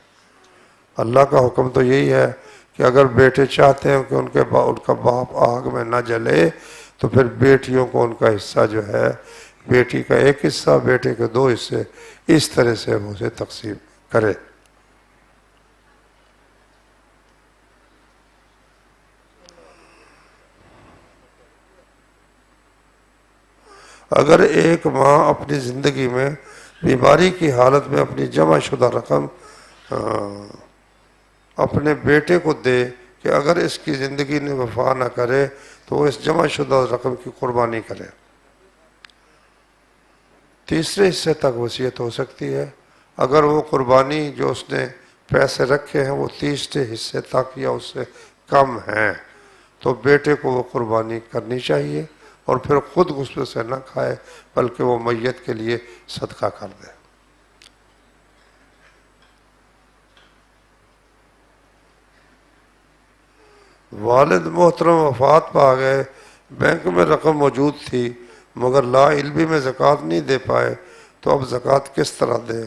اللہ کا حکم تو یہی ہے کہ اگر بیٹے چاہتے ہیں کہ ان کا باپ آگ میں نہ جلے تو پھر بیٹیوں کو ان کا حصہ جو ہے، بیٹی کا 1 حصہ، بیٹے کے 2 حصے، اس طرح سے وہ اسے تقسیم کرے. اگر ایک ماں اپنی زندگی میں بیماری کی حالت میں اپنی جمع شدہ رقم اپنے بیٹے کو دے کہ اگر اس کی زندگی نے وفا نہ کرے تو وہ اس جمع شدہ رقم کی قربانی کرے. 3 حصے تک وصیت ہو سکتی ہے. اگر وہ قربانی جو اس نے پیسے رکھے ہیں وہ 30 حصے تک یا اس سے کم ہیں تو بیٹے کو وہ قربانی کرنی چاہیے، اور پھر خود غصے سے نہ کھائے بلکہ وہ میت کے لیے صدقہ کر دے. والد محترم وفات پا گئے، بینک میں رقم موجود تھی مگر لا علمی میں زکوٰۃ نہیں دے پائے، تو اب زکوٰۃ کس طرح دیں؟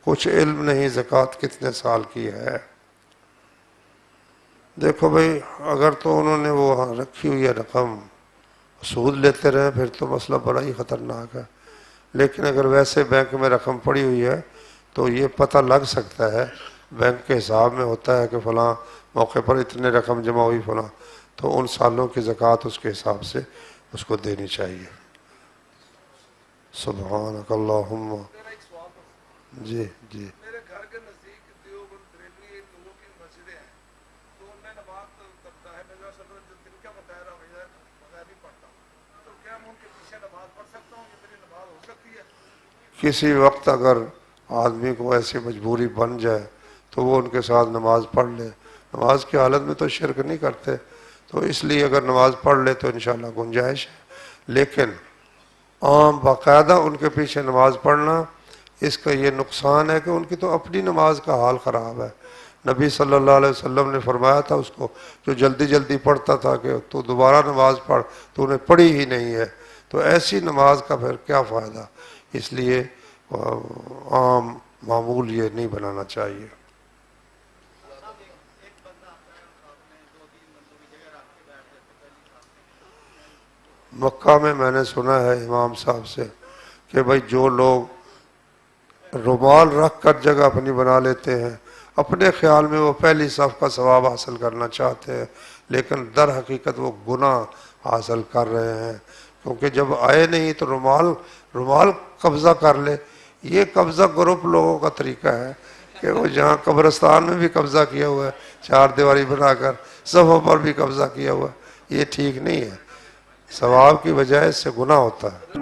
کچھ علم نہیں، زکوٰۃ کتنے سال کی ہے؟ دیکھو بھائی، اگر تو انہوں نے وہ رکھی ہوئی ہے رقم، سود لیتے رہے، پھر تو مسئلہ بڑا ہی خطرناک ہے۔ لیکن اگر ویسے بینک میں رقم پڑی ہوئی ہے تو یہ پتہ لگ سکتا ہے، بینک کے حساب میں ہوتا ہے کہ فلاں موقع پر اتنے رقم جمع ہوئی فلاں، تو ان سالوں کی زکوٰۃ اس کے حساب سے اس کو دینی چاہیے۔ سبحانک اللہم۔ جی جی میرے گھر کے نزدیک دیوبند بریلوی لوگوں کی مسجدیں ہیں، تو ان میں نماز کرتا ہے، میں جو دن کا بغیر نہیں پڑھتا، تو کیا میں ان کے پیچھے نماز پڑھ سکتا ہوں؟ یہ میری نماز ہو سکتی ہے؟ کسی وقت اگر آدمی کو ایسی مجبوری بن جائے تو وہ ان کے ساتھ نماز پڑھ لے، نماز کی حالت میں تو شرک نہیں کرتے، تو اس لیے اگر نماز پڑھ لے تو انشاءاللہ گنجائش ہے۔ لیکن عام باقاعدہ ان کے پیچھے نماز پڑھنا، اس کا یہ نقصان ہے کہ ان کی تو اپنی نماز کا حال خراب ہے۔ نبی صلی اللہ علیہ وسلم نے فرمایا تھا اس کو جو جلدی جلدی پڑھتا تھا کہ تو دوبارہ نماز پڑھ، تو انہیں پڑھی ہی نہیں ہے، تو ایسی نماز کا پھر کیا فائدہ؟ اس لیے عام معمول یہ نہیں بنانا چاہیے۔ مکہ میں میں نے سنا ہے امام صاحب سے کہ بھائی جو لوگ رومال رکھ کر جگہ اپنی بنا لیتے ہیں، اپنے خیال میں وہ پہلی صف کا ثواب حاصل کرنا چاہتے ہیں، لیکن در حقیقت وہ گناہ حاصل کر رہے ہیں، کیونکہ جب آئے نہیں تو رومال قبضہ کر لے۔ یہ قبضہ گروپ لوگوں کا طریقہ ہے کہ وہ جہاں قبرستان میں بھی قبضہ کیا ہوا ہے، چار دیواری بنا کر صفوں پر بھی قبضہ کیا ہوا ہے، یہ ٹھیک نہیں ہے، ثواب کی بجائے اس سے گناہ ہوتا ہے۔